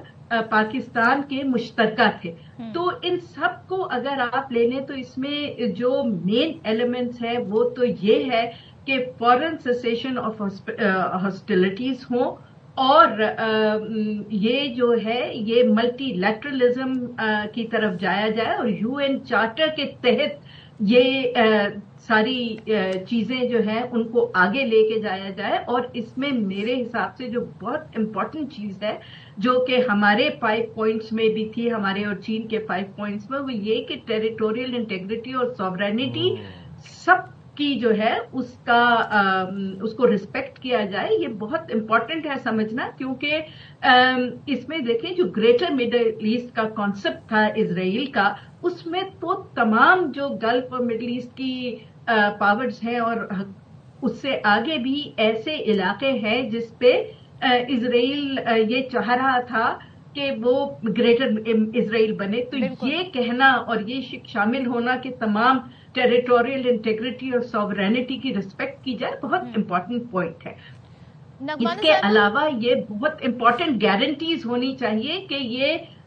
پاکستان کے مشترکہ تھے. تو ان سب کو اگر آپ لے لیں تو اس میں جو مین ایلیمنٹس ہے وہ تو یہ ہے کہ فورن سیسیشن آف ہاسٹیلٹیز ہوں، اور یہ جو ہے یہ ملٹی لیٹرلزم کی طرف جایا جائے، اور UN چارٹر کے تحت یہ ساری چیزیں جو ہیں ان کو آگے لے کے جایا جائے. اور اس میں میرے حساب سے جو بہت امپورٹنٹ چیز ہے، جو کہ ہمارے 5 پوائنٹس میں بھی تھی، ہمارے اور چین کے 5 پوائنٹس میں، وہ یہ کہ ٹیریٹوریل انٹیگریٹی اور سوورینٹی سب کی جو ہے اس کو ریسپیکٹ کیا جائے. یہ بہت امپورٹنٹ ہے سمجھنا، کیونکہ اس میں دیکھیں جو گریٹر مڈل ایسٹ کا کانسیپٹ تھا اسرائیل کا، اس میں تو تمام جو گلف اور مڈل ایسٹ کی پاورز ہیں اور اس سے آگے بھی ایسے علاقے ہیں جس پہ اسرائیل یہ چاہ رہا تھا کہ وہ گریٹر اسرائیل بنے. تو یہ کہنا اور یہ شامل ہونا کہ تمام ٹیریٹوریل انٹیگریٹی اور سوورینٹی کی ریسپیکٹ کی جائے، بہت امپورٹنٹ پوائنٹ ہے. اس کے علاوہ یہ بہت امپورٹنٹ گارنٹیز ہونی چاہیے کہ یہ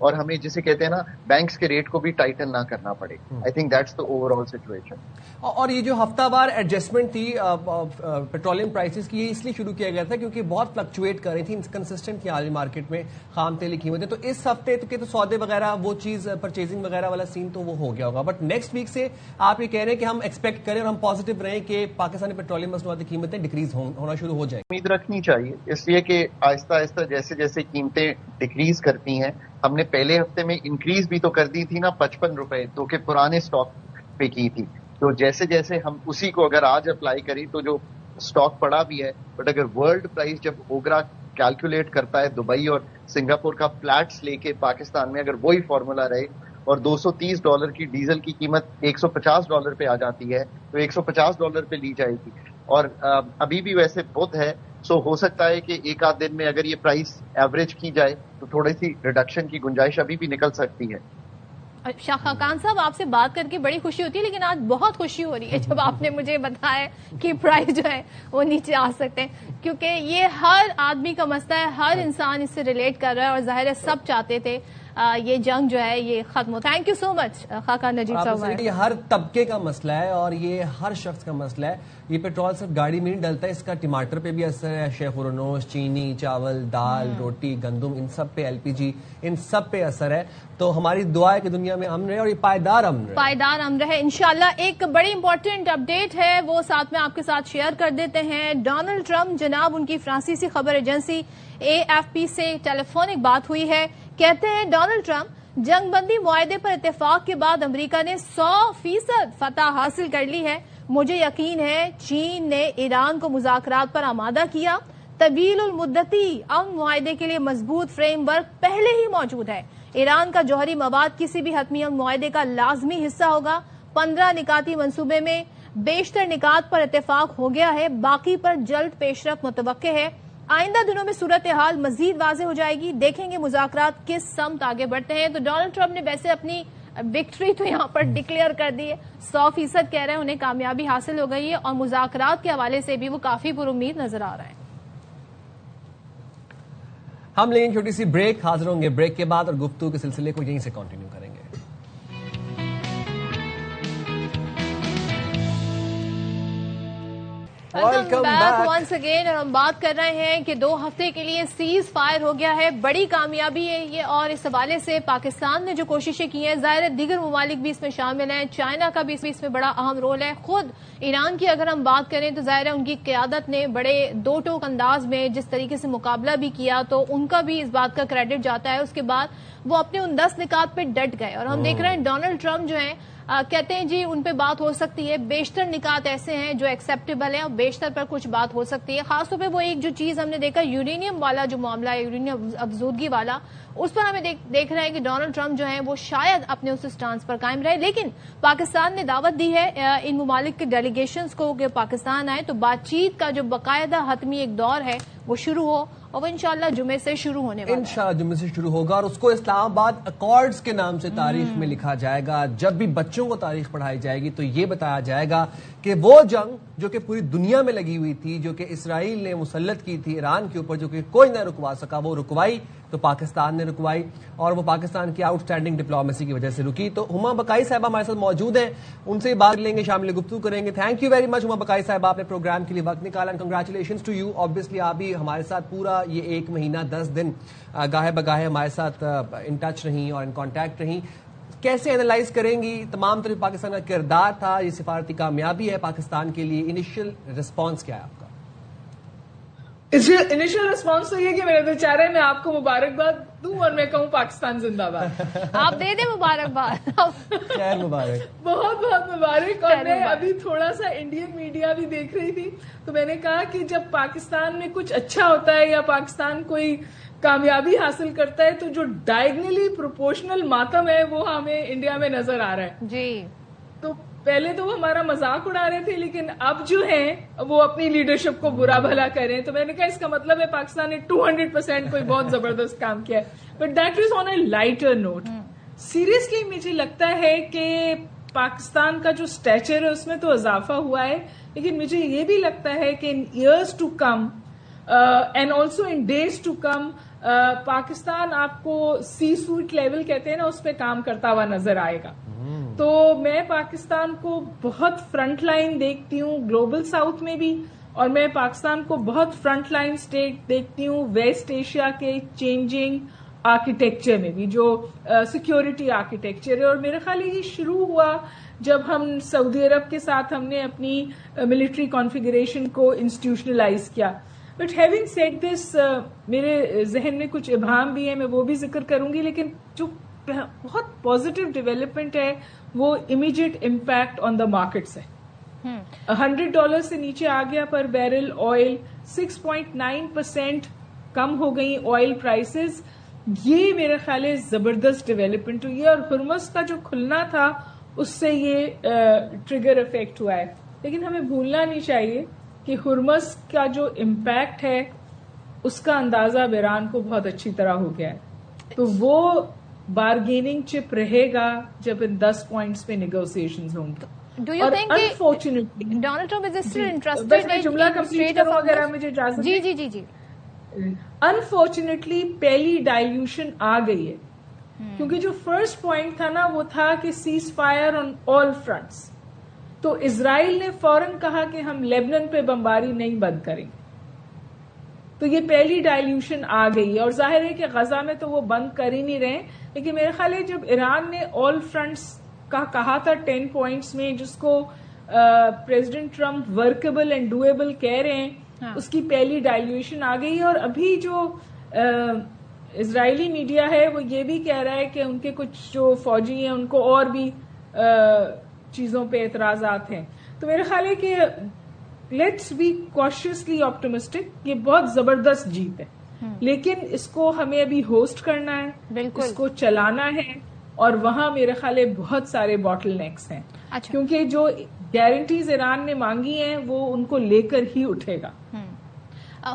اور ہمیں جسے کہتے ہیں نا بینکس کے ریٹ کو بھی ٹائٹن نہ کرنا پڑے. I think that's the over all situation. اور یہ جو ہفتہ وار ایڈجسٹمنٹ تھی پیٹرولیم پرائسز کی، یہ اس لیے شروع کیا گیا تھا کیونکہ بہت فلکچویٹ کر رہی تھی، انکنسسٹنٹ تھی عالمی مارکیٹ میں خام تیل کی قیمتیں. تو اس ہفتے تو سودے وغیرہ وہ چیز پرچیزنگ وغیرہ والا سین تو وہ ہو گیا ہوگا، بٹ نیکسٹ ویک سے آپ یہ کہہ رہے ہیں کہ ہم ایکسپیکٹ کریں اور ہم پازیٹیو رہیں کہ پاکستانی پیٹرولیم مصنوعات کی قیمتیں ڈکریز ہونا شروع ہو جائیں. امید رکھنی چاہیے، اس لیے کہ آہستہ آہستہ جیسے جیسے قیمتیں ڈکریز کرتی ہیں، ہم نے پہلے ہفتے میں انکریز بھی تو کر دی تھی نا 55 روپے، تو کہ پرانے سٹاک پہ کی تھی. تو جیسے جیسے ہم اسی کو اگر آج اپلائی کریں تو جو سٹاک پڑا بھی ہے، بٹ اگر ورلڈ پرائز جب اوگرا کیلکولیٹ کرتا ہے دبئی اور سنگاپور کا فلیٹس لے کے پاکستان میں اگر وہی فارمولا رہے اور $230 کی ڈیزل کی قیمت $150 پہ آ جاتی ہے تو $150 پہ لی جائے گی. اور ابھی بھی ویسے بدھ ہے، سو ہو سکتا ہے کہ ایک آدھ دن میں اگر یہ پرائس ایوریج کی جائے تو تھوڑی سی ریڈکشن کی گنجائش ابھی بھی نکل سکتی ہے. شاہ خاقان صاحب، آپ سے بات کر کے بڑی خوشی ہوتی ہے، لیکن آج بہت خوشی ہو رہی ہے جب آپ نے مجھے بتایا کہ پرائز جو ہے وہ نیچے آ سکتے ہیں، کیونکہ یہ ہر آدمی کا مسئلہ ہے، ہر انسان اس سے ریلیٹ کر رہا ہے اور ظاہر ہے سب چاہتے تھے یہ جنگ جو ہے یہ ختم ہو. تھینک یو سو مچ خاقان نجیب صاحب. یہ ہر طبقے کا مسئلہ ہے اور یہ ہر شخص کا مسئلہ ہے. یہ پیٹرول صرف گاڑی میں نہیں ڈلتا ہے، اس کا ٹماٹر پہ بھی اثر ہے، شیخ ورنوش، چینی، چاول، دال، روٹی، گندم، ان سب پہ، LPG، ان سب پہ اثر ہے. تو ہماری دعا ہے کہ دنیا میں امن رہے اور یہ پائیدار امن رہے انشاءاللہ. ایک بڑی امپورٹنٹ اپڈیٹ ہے وہ ساتھ میں آپ کے ساتھ شیئر کر دیتے ہیں. ڈونلڈ ٹرمپ جناب، ان کی فرانسیسی خبر ایجنسی AFP سے ٹیلی فونک بات ہوئی ہے. کہتے ہیں ڈونلڈ ٹرمپ، جنگ بندی معاہدے پر اتفاق کے بعد امریکہ نے 100% فتح حاصل کر لی ہے. مجھے یقین ہے چین نے ایران کو مذاکرات پر آمادہ کیا. طویل المدتی امن معاہدے کے لیے مضبوط فریم ورک پہلے ہی موجود ہے. ایران کا جوہری مواد کسی بھی حتمی امن معاہدے کا لازمی حصہ ہوگا. 15 نکاتی منصوبے میں بیشتر نکات پر اتفاق ہو گیا ہے، باقی پر جلد پیش رفت متوقع ہے. آئندہ دنوں میں صورتحال مزید واضح ہو جائے گی، دیکھیں گے مذاکرات کس سمت آگے بڑھتے ہیں. تو ڈونلڈ ٹرمپ نے ویسے اپنی وکٹری تو یہاں پر ڈکلیئر کر دی ہے، 100% کہہ رہے ہیں انہیں کامیابی حاصل ہو گئی ہے اور مذاکرات کے حوالے سے بھی وہ کافی پر امید نظر آ رہا ہے. ہم لیں گے چھوٹی سی بریک، حاضر ہوں گے بریک کے بعد اور گفتگو کے سلسلے کو یہیں سے کنٹینیو کریں گے. Welcome back once again. اور ہم بات کر رہے ہیں کہ 2 ہفتے کے لیے سیز فائر ہو گیا ہے، بڑی کامیابی ہے یہ. اور اس حوالے سے پاکستان نے جو کوششیں کی ہیں، ظاہر ہے دیگر ممالک بھی اس میں شامل ہیں، چائنا کا بھی اس میں بڑا اہم رول ہے. خود ایران کی اگر ہم بات کریں تو ظاہر ہے ان کی قیادت نے بڑے دو ٹوک انداز میں جس طریقے سے مقابلہ بھی کیا تو ان کا بھی اس بات کا کریڈٹ جاتا ہے. اس کے بعد وہ اپنے ان 10 نکات پہ ڈٹ گئے اور ہم دیکھ رہے ہیں ڈونلڈ ٹرمپ جو ہیں کہتے ہیں جی ان پہ بات ہو سکتی ہے، بیشتر نکات ایسے ہیں جو ایکسیپٹیبل ہیں اور بیشتر پر کچھ بات ہو سکتی ہے. خاص طور پہ وہ ایک جو چیز ہم نے دیکھا یورینیم والا جو معاملہ ہے، یورینیم افزودگی والا، اس پر ہمیں دیکھ رہے ہیں کہ ڈونلڈ ٹرمپ جو ہیں وہ شاید اپنے اس سٹانس پر قائم رہے. لیکن پاکستان نے دعوت دی ہے ان ممالک کے ڈیلیگیشنز کو کہ پاکستان آئے تو بات چیت کا جو باقاعدہ حتمی ایک دور ہے وہ شروع ہو، اور وہ انشاءاللہ جمعے سے شروع ہونے والا ہے. انشاءاللہ جمعے سے شروع ہوگا اور اس کو اسلام آباد اکارڈز کے نام سے تاریخ میں لکھا جائے گا. جب بھی بچوں کو تاریخ پڑھائی جائے گی تو یہ بتایا جائے گا کہ وہ جنگ جو کہ پوری دنیا میں لگی ہوئی تھی، جو کہ اسرائیل نے مسلط کی تھی ایران کے اوپر، جو کہ کوئی نہ رکوا سکا، وہ رکوائی تو پاکستان نے رکوائی اور وہ پاکستان کی آؤٹ اسٹینڈنگ ڈپلومیسی کی وجہ سے رکی. تو ہما بقائی صاحبہ ہمارے ساتھ موجود ہیں، ان سے بات لیں گے، شامل گفتگو کریں گے. تھینک یو ویری مچ ہما بقائی صاحبہ، آپ نے پروگرام کے لیے وقت نکالا. Congratulations to you. آبویسلی آپ بھی ہمارے ساتھ پورا یہ 1 مہینہ 10 دن گاہے بگاہے ہمارے ساتھ ان ٹچ رہیں اور ان کانٹیکٹ رہیں. کیسے اینالائز کریں گی تمام طرح پاکستان کا کردار تھا، یہ سفارتی کامیابی ہے پاکستان کے لیے، انیشل رسپانس کیا ہے آپ کا؟ انیشل رسپانس تو یہ کہ میرے بیچارے میں آپ کو مبارکباد دوں اور میں کہوں پاکستان زندہ باد. آپ دے دیں مبارکباد. خیر مبارک، بہت بہت مبارک. اور میں ابھی تھوڑا سا انڈین میڈیا بھی دیکھ رہی تھی تو میں نے کہا کہ جب پاکستان میں کچھ اچھا ہوتا ہے یا پاکستان کوئی کامیابی حاصل کرتا ہے تو جو ڈائگنلی پروپورشنل ماتم ہے وہ ہمیں انڈیا میں نظر آ رہا ہے. جی تو پہلے تو وہ ہمارا مذاق اڑا رہے تھے لیکن اب جو ہیں وہ اپنی لیڈرشپ کو برا بھلا کریں. تو میں نے کہا اس کا مطلب ہے پاکستان نے 200% کوئی بہت زبردست کام کیا ہے. But that is on a lighter note. Seriously مجھے لگتا ہے کہ پاکستان کا جو اسٹیچر ہے اس میں تو اضافہ ہوا ہے، لیکن مجھے یہ بھی لگتا ہے کہ in years to come and also in days to come Pakistan آپ کو سی سوٹ لیول کہتے ہیں نا، اس پہ کام کرتا ہوا نظر آئے گا. تو میں پاکستان کو بہت فرنٹ لائن دیکھتی ہوں گلوبل ساؤتھ میں بھی، اور میں پاکستان کو بہت فرنٹ لائن اسٹیٹ دیکھتی ہوں ویسٹ ایشیا کے چینجنگ آرکیٹیکچر میں بھی، جو سیکیورٹی آرکیٹیکچر ہے. اور میرے خیال یہ شروع ہوا جب ہم سعودی عرب کے ساتھ ہم نے اپنی ملٹری کانفیگریشن کو انسٹیٹیوشنلائز کیا. بٹ ہیونگ سیڈ دس، میرے ذہن میں کچھ ابہام بھی ہیں، میں وہ بھی ذکر کروں گی. لیکن جو بہت پازیٹیو ڈیولپمنٹ ہے وہ immediate impact on the markets ہے. $100 سے نیچے آ گیا پر بیرل آئل، 6.9% کم ہو گئی آئل پرائسز. یہ میرے خیال ہے زبردست ڈیولپمنٹ ہوئی ہے، اور ہرمز کا جو کھلنا تھا اس سے یہ ٹریگر افیکٹ ہوا ہے. لیکن ہمیں بھولنا نہیں چاہیے کہ ہرمز کا جو امپیکٹ ہے اس کا اندازہ ایران کو بہت اچھی طرح ہو گیا ہے. تو وہ بارگیننگ چپ رہے گا جب ان 10 پوائنٹس پہ نیگوسیشنز ہوں گے. Do you think unfortunately Donald Trump is still interested بس میں جملہ کمپلیٹ کروں اگر آپ مجھے اجازت جی جی جی جی انفارچونیٹلی پہلی ڈائلیوشن آ گئی ہے، کیونکہ جو فرسٹ پوائنٹ تھا نا وہ تھا کہ سیز فائر آن آل فرنٹس. تو اسرائیل نے فوراً کہا کہ ہم لیبنان پہ بمباری نہیں بند کریں گے. تو یہ پہلی ڈائلیوشن آ گئی ہے، اور ظاہر ہے کہ غزہ میں تو وہ بند کر ہی نہیں رہے. لیکن میرے خیال ہے جب ایران نے آل فرنٹس کا کہا تھا 10 پوائنٹس میں، جس کو president Trump workable and doable کہہ رہے ہیں، اس کی پہلی ڈائلیوشن آ گئی. اور ابھی جو اسرائیلی میڈیا ہے وہ یہ بھی کہہ رہا ہے کہ ان کے کچھ جو فوجی ہیں ان کو اور بھی چیزوں پہ اعتراضات ہیں. تو میرا خیال ہے کہ لیٹس بی کاشیسلی آپٹمسٹک. یہ بہت زبردست جیت ہے، لیکن اس کو ہمیں ابھی ہوسٹ کرنا ہے، اس کو چلانا ہے، اور وہاں میرے خیال ہے بہت سارے باٹل نیکس ہیں. کیونکہ جو گارنٹیز ایران نے مانگی ہیں وہ ان کو لے کر ہی اٹھے گا.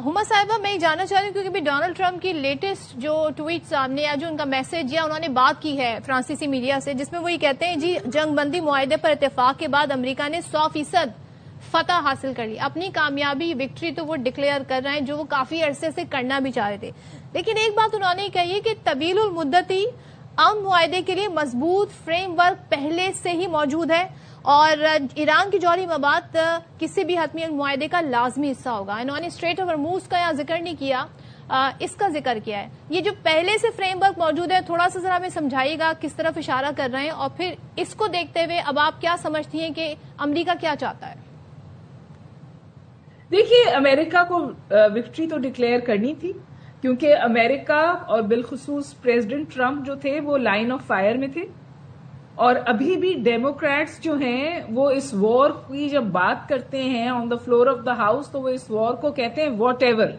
ہما صاحبہ میں یہ جاننا چاہ رہی ہوں کیونکہ بھی ڈونلڈ ٹرمپ کی لیٹسٹ جو ٹویٹ سامنے یا جو ان کا میسج یا انہوں نے بات کی ہے فرانسیسی میڈیا سے، جس میں وہ یہ کہتے ہیں جی جنگ بندی معاہدے پر اتفاق کے بعد امریکہ نے 100% فتح حاصل کر لی. اپنی کامیابی وکٹری تو وہ ڈکلیئر کر رہے ہیں جو وہ کافی عرصے سے کرنا بھی چاہ رہے تھے. لیکن ایک بات انہوں نے کہی ہے کہ طویل المدتی امن معاہدے کے لیے مضبوط فریم ورک پہلے سے ہی موجود ہے، اور ایران کی جوہری مواد کسی بھی حتمی معاہدے کا لازمی حصہ ہوگا. انہوں نے اسٹریٹ آف ہرموز کا یہاں ذکر نہیں کیا، اس کا ذکر کیا ہے. یہ جو پہلے سے فریم ورک موجود ہے تھوڑا سا ذرا ہمیں سمجھائیے گا کس طرف اشارہ کر رہے ہیں، اور پھر اس کو دیکھتے ہوئے اب آپ کیا سمجھتی ہیں کہ امریکہ کیا چاہتا ہے؟ دیکھیے امریکہ کو وکٹری تو ڈکلیئر کرنی تھی، کیونکہ امریکہ اور بالخصوص پریزیڈنٹ ٹرمپ جو تھے وہ لائن آف فائر میں تھے. اور ابھی بھی ڈیموکریٹس جو ہیں وہ اس وار کی جب بات کرتے ہیں on the floor of the house تو وہ اس وار کو کہتے ہیں واٹ ایور.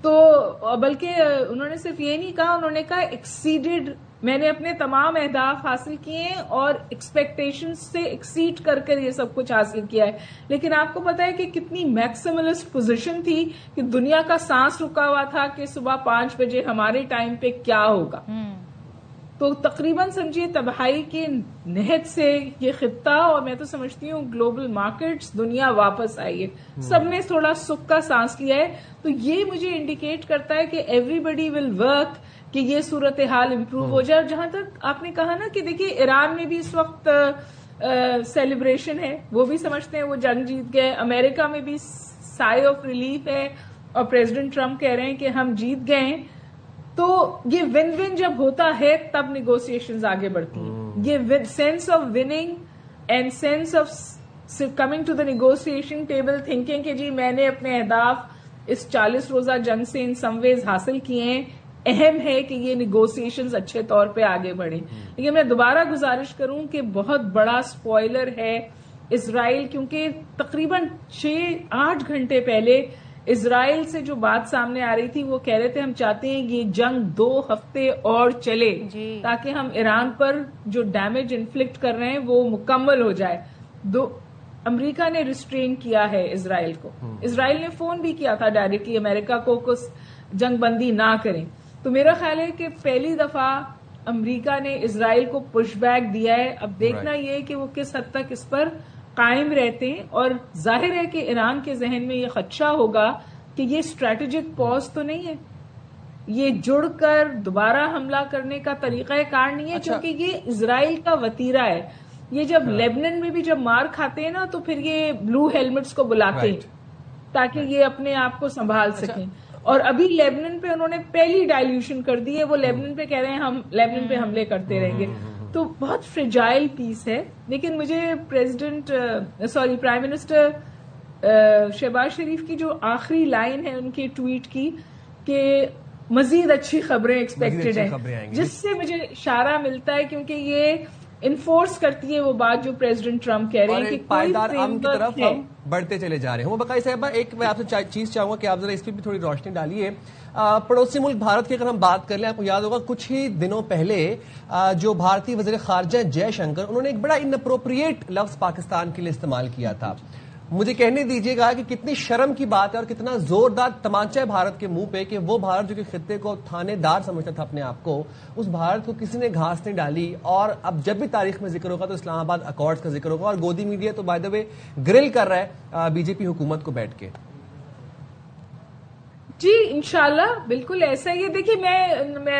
تو بلکہ انہوں نے صرف یہ نہیں کہا، انہوں نے کہا ایکسیڈڈ، میں نے اپنے تمام اہداف حاصل کیے ہیں اور ایکسپیکٹیشن سے ایکسیڈ کر کر یہ سب کچھ حاصل کیا ہے. لیکن آپ کو پتا ہے کہ کتنی میکسیملسٹ پوزیشن تھی کہ دنیا کا سانس رکا ہوا تھا کہ صبح 5 بجے ہمارے ٹائم پہ کیا ہوگا. تو تقریباً سمجھیے تباہی کے نہج سے یہ خطہ، اور میں تو سمجھتی ہوں گلوبل مارکیٹس، دنیا واپس آئی ہے، سب نے تھوڑا سکھ کا سانس لیا ہے. تو یہ مجھے انڈیکیٹ کرتا ہے کہ ایوری بڈی ول ورک کہ یہ صورتحال امپروو ہو جائے. اور جہاں تک آپ نے کہا نا کہ دیکھیے ایران میں بھی اس وقت سیلیبریشن ہے، وہ بھی سمجھتے ہیں وہ جنگ جیت گئے. امریکہ میں بھی سائے آف ریلیف ہے، اور پریزیڈنٹ ٹرمپ کہہ رہے ہیں کہ ہم جیت گئے ہیں. تو یہ ون ون جب ہوتا ہے تب نیگوسیشنز آگے بڑھتی ہیں. یہ sense of winning and sense of coming to the negotiation table thinking کہ جی میں نے اپنے اہداف اس 40 روزہ جنگ سے ان سم ویز حاصل کیے ہیں، اہم ہے کہ یہ نیگوسیشنز اچھے طور پہ آگے بڑھیں. لیکن میں دوبارہ گزارش کروں کہ بہت بڑا سپوائلر ہے اسرائیل، کیونکہ تقریباً 6-8 گھنٹے پہلے اسرائیل سے جو بات سامنے آ رہی تھی وہ کہہ رہے تھے ہم چاہتے ہیں یہ جنگ 2 ہفتے اور چلے تاکہ ہم ایران پر جو ڈیمیج انفلکٹ کر رہے ہیں وہ مکمل ہو جائے. امریکہ نے ریسٹرین کیا ہے اسرائیل کو. اسرائیل نے فون بھی کیا تھا ڈائریکٹلی امریکہ کو جنگ بندی نہ کریں. تو میرا خیال ہے کہ پہلی دفعہ امریکہ نے اسرائیل کو پش بیک دیا ہے. اب دیکھنا یہ ہے کہ وہ کس حد تک اس پر قائم رہتے ہیں، اور ظاہر ہے کہ ایران کے ذہن میں یہ خدشہ ہوگا کہ یہ اسٹریٹجک پاز تو نہیں ہے, یہ جڑ کر دوبارہ حملہ کرنے کا طریقہ کار نہیں ہے, کیونکہ یہ اسرائیل کا وتیرہ ہے. یہ جب لیبنن میں بھی جب مار کھاتے ہیں نا تو پھر یہ بلو ہیلمٹس کو بلاتے ہیں تاکہ یہ اپنے آپ کو سنبھال سکیں. اور ابھی لیبنن پہ انہوں نے پہلی ڈائلیوشن کر دی ہے, وہ لیبنن پہ کہہ رہے ہیں ہم لیبنن پہ حملے کرتے رہیں گے. تو بہت فریجائل پیس ہے. لیکن مجھے پرائم منسٹر شہباز شریف کی جو آخری لائن ہے ان کے ٹویٹ کی کہ مزید اچھی خبریں ایکسپیکٹڈ ہیں, جس سے مجھے اشارہ ملتا ہے, کیونکہ یہ انفورس کرتی ہے وہ بات جو پریزیڈنٹ ٹرمپ کہہ رہے ہیں کہ پائیدار امن کی طرف ہم بڑھتے چلے جا رہے ہیں. بقائی صاحبہ, ایک میں آپ سے چیز چاہوں گا کہ آپ ذرا اس پہ بھی تھوڑی روشنی ڈالیے. پڑوسی ملک بھارت کی اگر ہم بات کر لیں, آپ کو یاد ہوگا کچھ ہی دنوں پہلے جو بھارتی وزیر خارجہ جے شنکر, انہوں نے ایک بڑا اناپروپریٹ لفظ پاکستان کے لیے استعمال کیا تھا. مجھے کہنے دیجیے گا کہ کتنی شرم کی بات ہے اور کتنا زوردار تمانچہ ہے بھارت کے منہ پہ کہ وہ بھارت جو کہ خطے کو تھانے دار سمجھتا تھا اپنے آپ کو, اس بھارت کو کسی نے گھاس نہیں ڈالی. اور اب جب بھی تاریخ میں ذکر ہوگا تو اسلام آباد اکارڈز کا ذکر ہوگا, اور گودی میڈیا تو بائی دا وے گرل کر رہا ہے بی جے پی حکومت کو بیٹھ کے. جی انشاءاللہ بالکل ایسا ہی ہے. دیکھیے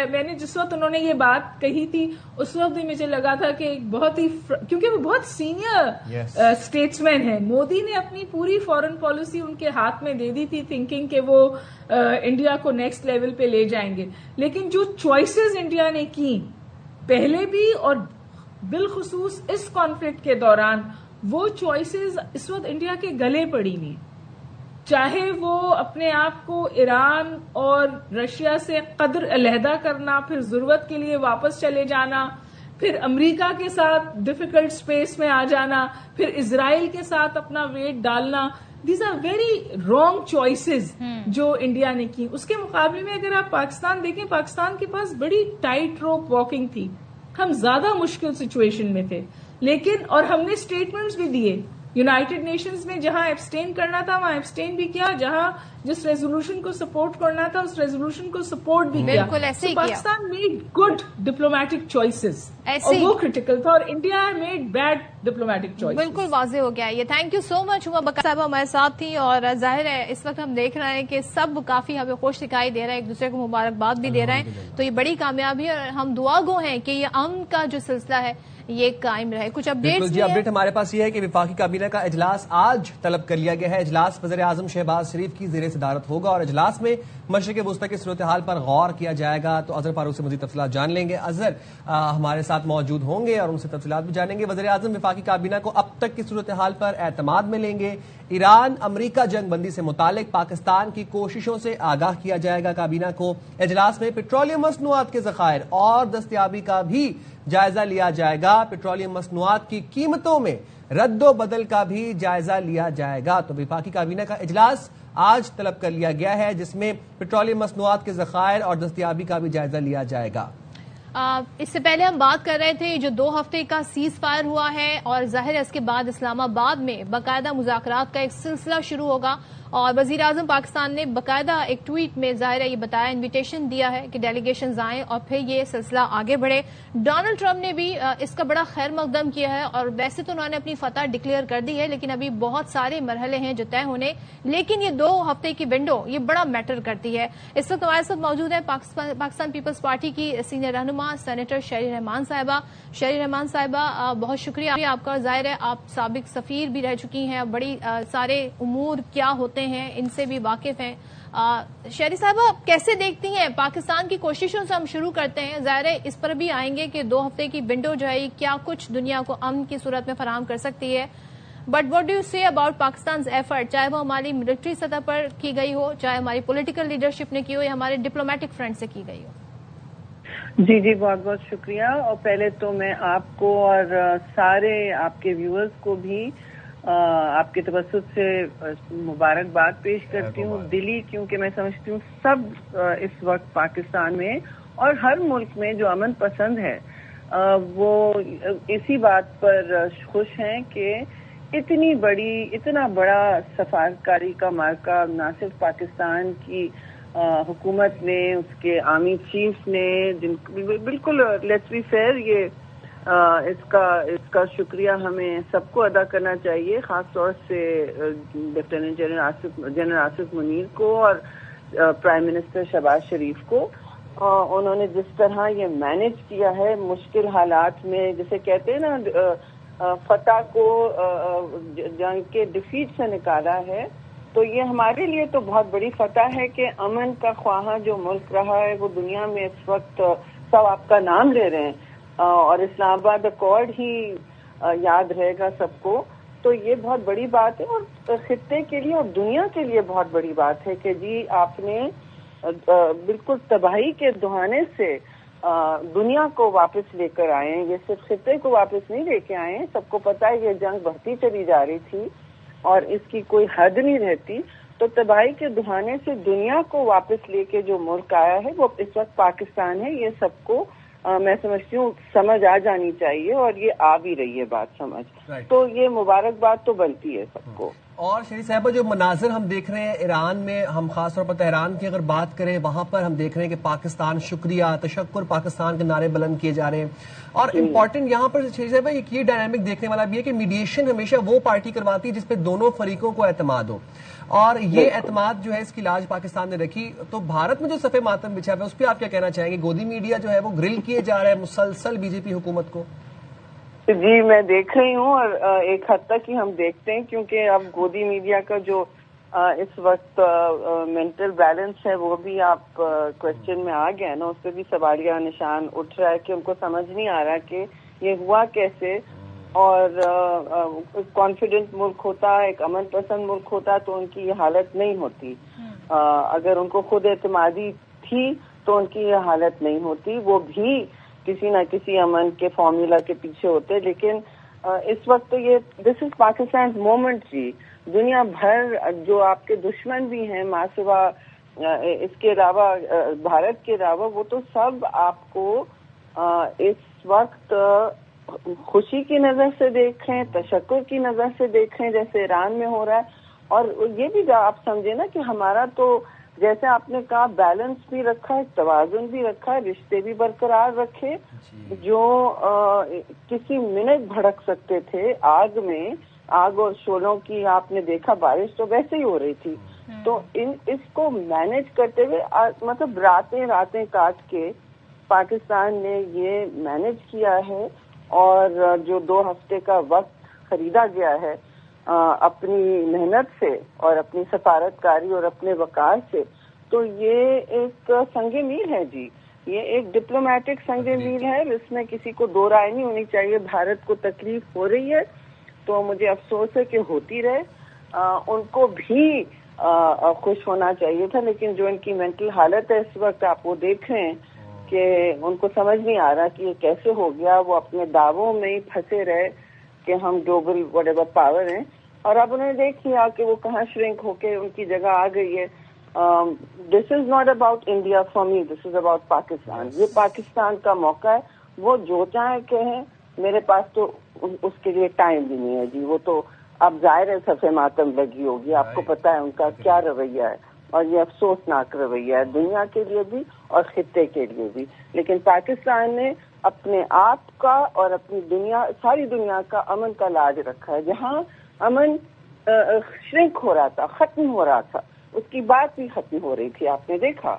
میں نے جس وقت انہوں نے یہ بات کہی تھی اس وقت بھی مجھے لگا تھا کہ بہت ہی, کیونکہ وہ بہت سینئر اسٹیٹس مین ہیں. مودی نے اپنی پوری فارن پالیسی ان کے ہاتھ میں دے دی تھی, تھنکنگ کہ وہ انڈیا کو نیکسٹ لیول پہ لے جائیں گے. لیکن جو چوائسز انڈیا نے کی پہلے بھی اور بالخصوص اس کانفلکٹ کے دوران, وہ چوائسز اس وقت انڈیا کے گلے پڑی نہیں. چاہے وہ اپنے آپ کو ایران اور رشیا سے قدر علیحدہ کرنا, پھر ضرورت کے لیے واپس چلے جانا, پھر امریکہ کے ساتھ ڈیفیکلٹ اسپیس میں آ جانا, پھر اسرائیل کے ساتھ اپنا ویٹ ڈالنا, these are very wrong choices جو انڈیا نے کی. اس کے مقابلے میں اگر آپ پاکستان دیکھیں, پاکستان کے پاس بڑی ٹائٹ روپ واکنگ تھی. ہم زیادہ مشکل سچویشن میں تھے, لیکن اور ہم نے اسٹیٹمنٹس بھی دیے. یونائٹڈ نیشنز میں جہاں ایبسٹین کرنا تھا وہاں ایبسٹین بھی کیا, جہاں جس ریزولوشن کو سپورٹ کرنا تھا اس ریزولوشن کو سپورٹ بھی کیا. بالکل ایسے ہی Pakistan made good diplomatic choices, اور وہ کریٹیکل تھا, اور India made bad diplomatic choices. بالکل واضح ہو گیا یہ. Thank you so much. Huma Bakr صاحبہ ہمارے ساتھ تھی, اور ظاہر ہے اس وقت ہم دیکھ رہے ہیں کہ سب کافی ہمیں خوش دکھائی دے رہے ہیں, ایک دوسرے کو مبارکباد بھی دے رہے ہیں. تو یہ بڑی کامیابی ہے, اور ہم دعا گو ہیں کہ یہ امن کا جو سلسلہ ہے یہ قائم رہے. کچھ اپڈیٹس جی اپڈیٹ ہمارے پاس یہ ہے کہ وفاقی کابینہ کا اجلاس آج طلب کر لیا گیا ہے. اجلاس وزیر اعظم شہباز شریف کی زیر صدارت ہوگا, اور اجلاس میں مشرق وسطی کی صورتحال پر غور کیا جائے گا. تو اظہر فاروق سے مزید تفصیلات جان لیں گے. اظہر ہمارے ساتھ موجود ہوں گے اور ان سے تفصیلات بھی جانیں گے. وزیر اعظم وفاقی کابینہ کو اب تک کی صورتحال پر اعتماد میں لیں گے. ایران امریکہ جنگ بندی سے متعلق پاکستان کی کوششوں سے آگاہ کیا جائے گا کابینہ کو. اجلاس میں پیٹرولیم مصنوعات کے ذخائر اور دستیابی کا بھی جائزہ لیا جائے گا. پیٹرولیم مصنوعات کی قیمتوں میں رد و بدل کا بھی جائزہ لیا جائے گا. تو وفاقی کابینہ کا اجلاس آج طلب کر لیا گیا ہے, جس میں پیٹرولیم مصنوعات کے ذخائر اور دستیابی کا بھی جائزہ لیا جائے گا. اس سے پہلے ہم بات کر رہے تھے جو 2 ہفتے کا سیز فائر ہوا ہے, اور ظاہر ہے اس کے بعد اسلام آباد میں باقاعدہ مذاکرات کا ایک سلسلہ شروع ہوگا. اور وزیر اعظم پاکستان نے باقاعدہ ایک ٹویٹ میں ظاہر ہے یہ بتایا, انویٹیشن دیا ہے کہ ڈیلیگیشنز آئیں اور پھر یہ سلسلہ آگے بڑھے. ڈونلڈ ٹرمپ نے بھی اس کا بڑا خیر مقدم کیا ہے, اور ویسے تو انہوں نے اپنی فتح ڈکلیئر کر دی ہے, لیکن ابھی بہت سارے مرحلے ہیں جو طے ہونے. لیکن یہ 2 ہفتے کی ونڈو یہ بڑا میٹر کرتی ہے. اس وقت ہمارے ساتھ موجود ہے پاکستان پیپلز پارٹی کی سینئر رہنما سینیٹر شہری رحمان صاحبہ. شہری رحمان صاحبہ بہت شکریہ آپ کا. ظاہر ہے آپ سابق سفیر بھی رہ چکی ہیں, بڑی سارے امور کیا ہوتے ہیں ان سے بھی واقف ہیں. شہری صاحبہ آپ کیسے دیکھتی ہیں پاکستان کی کوششوں سے ہم شروع کرتے ہیں, ظاہر ہے اس پر بھی آئیں گے کہ 2 ہفتے کی ونڈو جو ہے کیا کچھ دنیا کو امن کی صورت میں فراہم کر سکتی ہے, بٹ واٹ ڈو یو سے اباؤٹ پاکستان ایفرٹ, چاہے وہ ہماری ملٹری سطح پر کی گئی ہو, چاہے ہماری پولیٹیکل لیڈرشپ نے کی ہو, یا ہمارے ڈپلومیٹک فرنٹ سے کی گئی ہو. جی بہت بہت شکریہ. اور پہلے تو میں آپ کو اور سارے آپ کے ویورز کو بھی آپ کے توسط سے مبارکباد پیش کرتی ہوں دلی, کیونکہ میں سمجھتی ہوں سب اس وقت پاکستان میں اور ہر ملک میں جو امن پسند ہے وہ اسی بات پر خوش ہیں کہ اتنا بڑا سفارتکاری کا موقع نہ صرف پاکستان کی حکومت نے, اس کے آرمی چیف نے, بالکل لیٹس بی فیئر, یہ اس کا شکریہ ہمیں سب کو ادا کرنا چاہیے، خاص طور سے لیفٹیننٹ جنرل آصف منیر کو اور پرائم منسٹر شہباز شریف کو. انہوں نے جس طرح یہ مینج کیا ہے مشکل حالات میں، جسے کہتے ہیں نا فتح کو جنگ کے ڈیفیٹ سے نکالا ہے، تو یہ ہمارے لیے تو بہت بڑی فتح ہے کہ امن کا خواہاں جو ملک رہا ہے وہ دنیا میں اس وقت سب آپ کا نام لے رہے ہیں، اور اسلام آباد ایکارڈ ہی یاد رہے گا سب کو. تو یہ بہت بڑی بات ہے اور خطے کے لیے اور دنیا کے لیے بہت بڑی بات ہے کہ جی آپ نے بالکل تباہی کے دہانے سے دنیا کو واپس لے کر آئے ہیں. یہ صرف خطے کو واپس نہیں لے کے آئے ہیں، سب کو پتا ہے یہ جنگ بڑھتی چلی جا رہی تھی اور اس کی کوئی حد نہیں رہتی. تو تباہی کے دہانے سے دنیا کو واپس لے کے جو ملک آیا ہے وہ اس وقت پاکستان ہے. یہ سب کو میں سمجھتی ہوں سمجھ آ جانی چاہیے، اور یہ آ بھی رہی ہے بات سمجھ. تو یہ مبارکباد تو بنتی ہے سب کو. اور شریف صاحبہ جو مناظر ہم دیکھ رہے ہیں ایران میں، ہم خاص طور پر تہران کی اگر بات کریں، وہاں پر ہم دیکھ رہے ہیں کہ پاکستان شکریہ، تشکر پاکستان کے نعرے بلند کیے جا رہے ہیں. اور امپورٹنٹ یہاں پر شریف صاحبہ ایک یہ ڈائنامک دیکھنے والا بھی ہے کہ میڈیشن ہمیشہ وہ پارٹی کرواتی ہے جس پہ دونوں فریقوں کو اعتماد ہو، اور یہ اعتماد جو ہے اس کی لاج پاکستان نے رکھی. تو بھارت میں جو صفحے ماتم بچھا ہوا ہے اس پہ آپ کیا کہنا چاہیں گے؟ گودی میڈیا جو ہے وہ گرل کیے جا رہا ہے مسلسل بی جے پی حکومت کو. جی میں دیکھ رہی ہوں، اور ایک حد تک ہی ہم دیکھتے ہیں، کیونکہ اب گودی میڈیا کا جو اس وقت مینٹل بیلنس ہے وہ بھی آپ کوشچن میں آ گیا نا، اس پہ بھی سوالیہ نشان اٹھ رہا ہے کہ ان کو سمجھ نہیں آ رہا کہ یہ ہوا کیسے. اور کانفیڈنٹ ملک ہوتا، ایک امن پسند ملک ہوتا تو ان کی یہ حالت نہیں ہوتی. اگر ان کو خود اعتمادی تھی تو ان کی یہ حالت نہیں ہوتی، وہ بھی کسی نہ کسی امن کے فارمولا کے پیچھے ہوتے. لیکن اس وقت تو یہ دس از پاکستان مومنٹ. جی دنیا بھر جو آپ کے دشمن بھی ہیں ماں سوا اس کے علاوہ بھارت کے علاوہ، وہ تو سب آپ کو اس وقت خوشی کی نظر سے دیکھیں، تشکر کی نظر سے دیکھیں جیسے ایران میں ہو رہا ہے. اور یہ بھی آپ سمجھیں نا کہ ہمارا تو جیسے آپ نے کہا بیلنس بھی رکھا ہے، توازن بھی رکھا ہے، رشتے بھی برقرار رکھے. جو کسی منٹ بھڑک سکتے تھے آگ میں، آگ اور شعلوں کی آپ نے دیکھا، بارش تو ویسے ہی ہو رہی تھی. تو اس کو مینج کرتے ہوئے مطلب راتیں کاٹ کے پاکستان نے یہ مینج کیا ہے. اور جو 2 ہفتے کا وقت خریدا گیا ہے اپنی محنت سے اور اپنی سفارتکاری اور اپنے وقار سے، تو یہ ایک سنگ میل ہے. جی یہ ایک ڈپلومیٹک سنگ میل ہے، اس میں کسی کو دو رائے نہیں ہونی چاہیے. بھارت کو تکلیف ہو رہی ہے تو مجھے افسوس ہے کہ ہوتی رہے، ان کو بھی خوش ہونا چاہیے تھا. لیکن جو ان کی مینٹل حالت ہے اس وقت آپ وہ دیکھ رہے ہیں کہ ان کو سمجھ نہیں آ رہا کہ یہ کیسے ہو گیا. وہ اپنے دعووں میں ہی پھنسے رہے کہ ہم گلوبل وٹ ایور پاور ہیں، اور اب انہوں نے دیکھ لیا کہ وہ کہاں شرنک ہو کے ان کی جگہ آ گئی ہے. This is not about India for me, this is about Pakistan. یہ پاکستان کا موقع ہے، وہ جو چاہیں کہیں، میرے پاس تو اس کے لیے ٹائم بھی نہیں ہے. جی وہ تو اب ظاہر ہے صفحے ماتم لگی ہوگی، آپ کو پتا ہے ان کا کیا رویہ ہے، اور یہ افسوسناک رویہ ہے دنیا کے لیے بھی اور خطے کے لیے بھی. لیکن پاکستان نے اپنے آپ کا اور اپنی دنیا، ساری دنیا کا امن کا لاج رکھا ہے. جہاں امن شرنک ہو رہا تھا، ختم ہو رہا تھا، اس کی بات بھی ختم ہو رہی تھی، آپ نے دیکھا.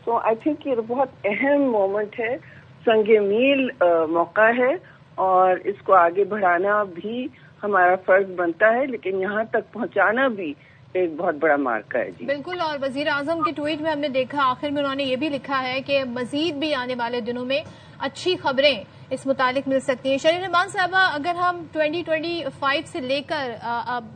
سو آئی تھنک یہ بہت اہم مومنٹ ہے، سنگ میل موقع ہے، اور اس کو آگے بڑھانا بھی ہمارا فرض بنتا ہے، لیکن یہاں تک پہنچانا بھی ایک بہت بڑا مارکا ہے. جی بالکل. اور وزیر اعظم کے ٹویٹ میں ہم نے دیکھا آخر میں انہوں نے یہ بھی لکھا ہے کہ مزید بھی آنے والے دنوں میں اچھی خبریں اس متعلق مل سکتی ہیں. شرین رحمان صاحبہ، اگر ہم 2025 سے لے کر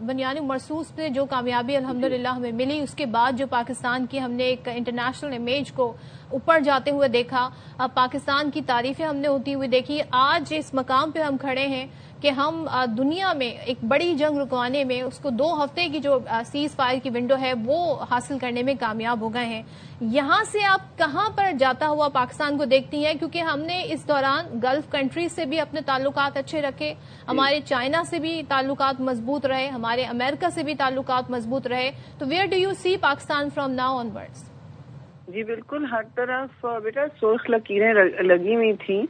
بنیانی مرصوص پہ جو کامیابی الحمدللہ ہمیں ملی، اس کے بعد جو پاکستان کی ہم نے ایک انٹرنیشنل امیج کو اوپر جاتے ہوئے دیکھا، پاکستان کی تعریفیں ہم نے ہوتی ہوئی دیکھی، آج اس مقام پہ ہم کھڑے ہیں کہ ہم دنیا میں ایک بڑی جنگ رکوانے میں اس کو 2 ہفتے کی جو سیز فائر کی ونڈو ہے وہ حاصل کرنے میں کامیاب ہو گئے ہیں. یہاں سے آپ کہاں پر جاتا ہوا پاکستان کو دیکھتی ہیں؟ کیونکہ ہم نے اس دوران گلف کنٹریز سے بھی اپنے تعلقات اچھے رکھے، ہمارے چائنا سے بھی تعلقات مضبوط رہے، ہمارے امریکہ سے بھی تعلقات مضبوط رہے. تو where do you see Pakistan from now onwards? جی بالکل، ہر طرف بیٹا سرخ لکیریں لگی ہوئی تھیں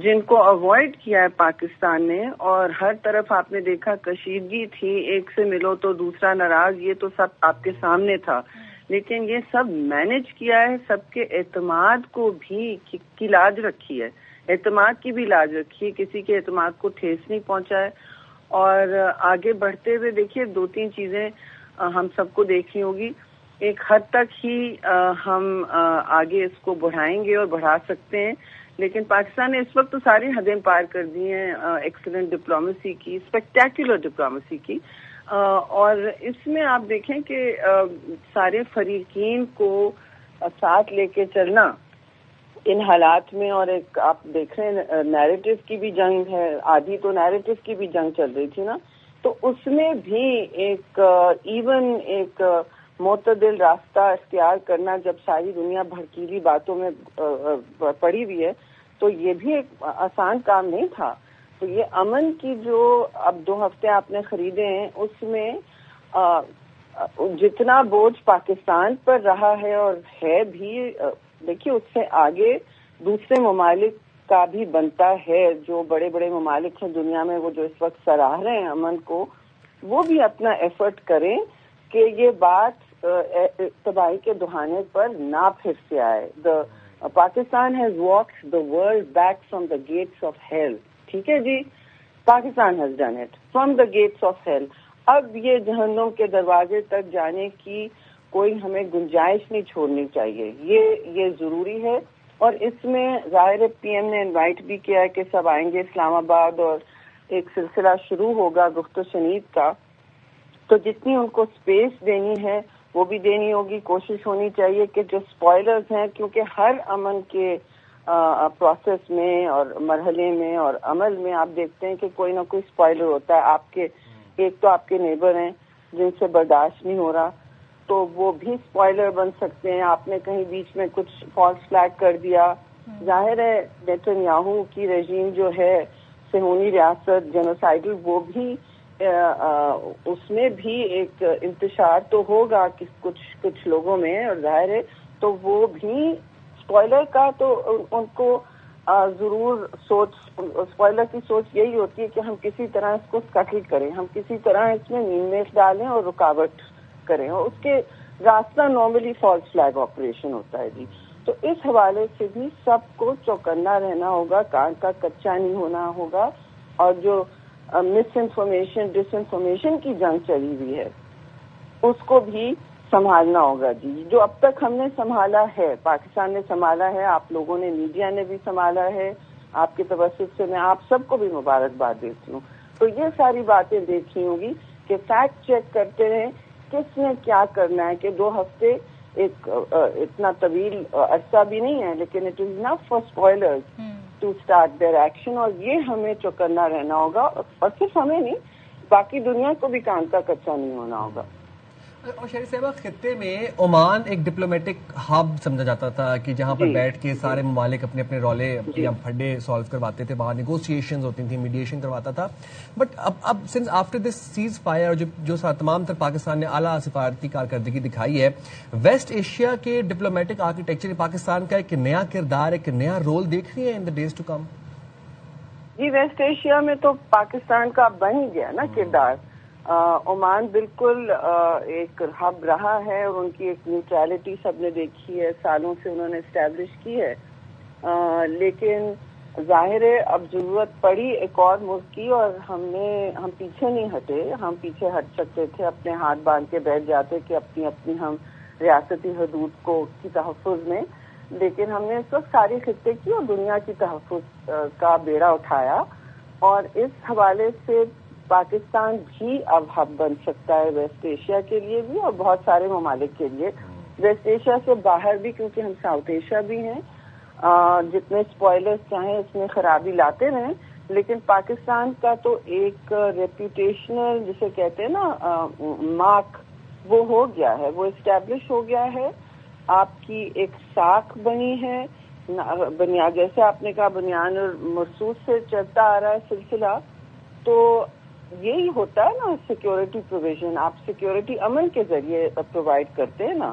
جن کو اوائڈ کیا ہے پاکستان نے، اور ہر طرف آپ نے دیکھا کشیدگی تھی، ایک سے ملو تو دوسرا ناراض، یہ تو سب آپ کے سامنے تھا، لیکن یہ سب مینج کیا ہے، سب کے اعتماد کو بھی کی لاج رکھی ہے، اعتماد کی بھی لاج رکھی ہے، کسی کے اعتماد کو ٹھیس نہیں پہنچا ہے. اور آگے بڑھتے ہوئے دیکھیے 2-3 چیزیں ہم سب کو دیکھنی ہوگی. ایک حد تک ہی ہم آگے اس کو بڑھائیں گے اور بڑھا سکتے ہیں، لیکن پاکستان نے اس وقت تو ساری حدیں پار کر دی ہیں ایکسلنٹ ڈپلومیسی کی، اسپیکٹیکولر ڈپلومیسی کی. اور اس میں آپ دیکھیں کہ سارے فریقین کو ساتھ لے کے چلنا ان حالات میں، اور ایک آپ دیکھ رہے ہیں نیریٹو کی بھی جنگ ہے، آدھی تو نیریٹو کی بھی جنگ چل رہی تھی نا، تو اس میں بھی ایک ایک معتدل راستہ اختیار کرنا، جب ساری دنیا بھڑکیلی باتوں میں پڑی ہوئی ہے، تو یہ بھی ایک آسان کام نہیں تھا. تو یہ امن کی جو اب 2 ہفتے آپ نے خریدے ہیں، اس میں جتنا بوجھ پاکستان پر رہا ہے اور ہے بھی، دیکھیے اس سے آگے دوسرے ممالک کا بھی بنتا ہے. جو بڑے بڑے ممالک ہیں دنیا میں، وہ جو اس وقت سراہ رہے ہیں امن کو، وہ بھی اپنا ایفرٹ کریں کہ یہ بات تباہی کے دہانے پر نہ پھر سے آئے. Pakistan has walked the world back from the gates of hell. ٹھیک ہے جی، Pakistan has done it from the gates of hell. اب یہ جہنم کے دروازے تک جانے کی کوئی ہمیں گنجائش نہیں چھوڑنی چاہیے، یہ ضروری ہے. اور اس میں ظاہر پی ایم نے انوائٹ بھی کیا ہے کہ سب آئیں گے اسلام آباد، اور ایک سلسلہ شروع ہوگا گفت و شنید کا. تو جتنی ان کو اسپیس دینی ہے وہ بھی دینی ہوگی. کوشش ہونی چاہیے کہ جو اسپوائلرز ہیں، کیونکہ ہر امن کے پروسیس میں اور مرحلے میں اور عمل میں آپ دیکھتے ہیں کہ کوئی نہ کوئی اسپوائلر ہوتا ہے. آپ کے ایک تو آپ کے نیبر ہیں جن سے برداشت نہیں ہو رہا، تو وہ بھی اسپوائلر بن سکتے ہیں. آپ نے کہیں بیچ میں کچھ فالس فلیگ کر دیا. ظاہر ہے نیتن یاہو کی رژیم جو ہے صہیونی ریاست جینوسائیڈل، وہ بھی اس میں بھی ایک انتشار تو ہوگا کہ کچھ لوگوں میں، اور ظاہر ہے تو وہ بھی اسپوائلر کا تو ان کو ضرور اسپوائلر کی سوچ یہی ہوتی ہے کہ ہم کسی طرح اس کو سیٹل کریں، ہم کسی طرح اس میں نیمنیش ڈالیں اور رکاوٹ کریں، اور اس کے راستہ نارملی فالس فلیگ آپریشن ہوتا ہے جی. تو اس حوالے سے بھی سب کو چوکنا رہنا ہوگا، کان کا کچا نہیں ہونا ہوگا، اور جو مس انفارمیشن ڈس انفارمیشن کی جنگ چلی ہوئی ہے اس کو بھی سنبھالنا ہوگا جی. جو اب تک ہم نے سنبھالا ہے، پاکستان نے سنبھالا ہے، آپ لوگوں نے، میڈیا نے بھی سنبھالا ہے، آپ کے توسط سے میں آپ سب کو بھی مبارکباد دیتی ہوں. تو یہ ساری باتیں دیکھنی ہوگی کہ فیکٹ چیک کرتے رہیں کس نے کیا کرنا ہے. کہ 2 ہفتے ایک اتنا طویل عرصہ بھی نہیں ہے، لیکن it is not for spoilers to start their action, اور یہ ہمیں چوکنا رہنا ہوگا. اور صرف ہمیں نہیں، باقی دنیا کو بھی کان کا کچا نہیں ہونا ہوگا. اور شریف صاحبہ، خطے میں عمان ایک ڈپلومیٹک ہب سمجھا جاتا تھا کہ جہاں پر بیٹھ کے سارے ممالک اپنے اپنے رولے یا پھڈے سالو کرواتے تھے، وہاں نیگوسیشنز ہوتی تھیں، میڈیشن کرواتا تھا. بٹ اب since after this cease fire, جو تمام تر پاکستان نے اعلیٰ سفارتی کارکردگی دکھائی ہے، ویسٹ ایشیا کے ڈپلومیٹک آرکیٹیکچر پاکستان کا ایک نیا کردار، ایک نیا رول دیکھ رہی ہے in the days to come? جی، ویسٹ ایشیا میں تو پاکستان کا بن ہی گیا نا کردار. عمان بالکل ایک ہب رہا ہے، اور ان کی ایک نیوٹرلٹی سب نے دیکھی ہے، سالوں سے انہوں نے اسٹیبلش کی ہے. لیکن ظاہر ہے اب ضرورت پڑی ایک اور ملک کی، اور ہم پیچھے نہیں ہٹے. ہم پیچھے ہٹ سکتے تھے، اپنے ہاتھ باندھ کے بیٹھ جاتے کہ اپنی ہم ریاستی حدود کی تحفظ میں، لیکن ہم نے اس وقت ساری خطے کی اور دنیا کی تحفظ کا بیڑا اٹھایا. اور اس حوالے سے پاکستان بھی اب ہب بن سکتا ہے ویسٹ ایشیا کے لیے بھی، اور بہت سارے ممالک کے لیے. ویسٹ ایشیا سے باہر بھی، کیونکہ ہم ساؤتھ ایشیا بھی ہیں. جتنے اسپوائلرز چاہیں اس میں خرابی لاتے رہیں، لیکن پاکستان کا تو ایک ریپوٹیشنل جسے کہتے ہیں نا مارک، وہ ہو گیا ہے، وہ اسٹیبلش ہو گیا ہے. آپ کی ایک ساکھ بنی ہے، جیسے آپ نے کہا بنیان اور مرصوص سے چلتا آ رہا ہے سلسلہ. تو یہی ہوتا ہے نا سیکیورٹی پروویژن. آپ سیکیورٹی امن کے ذریعے پرووائڈ کرتے ہیں نا.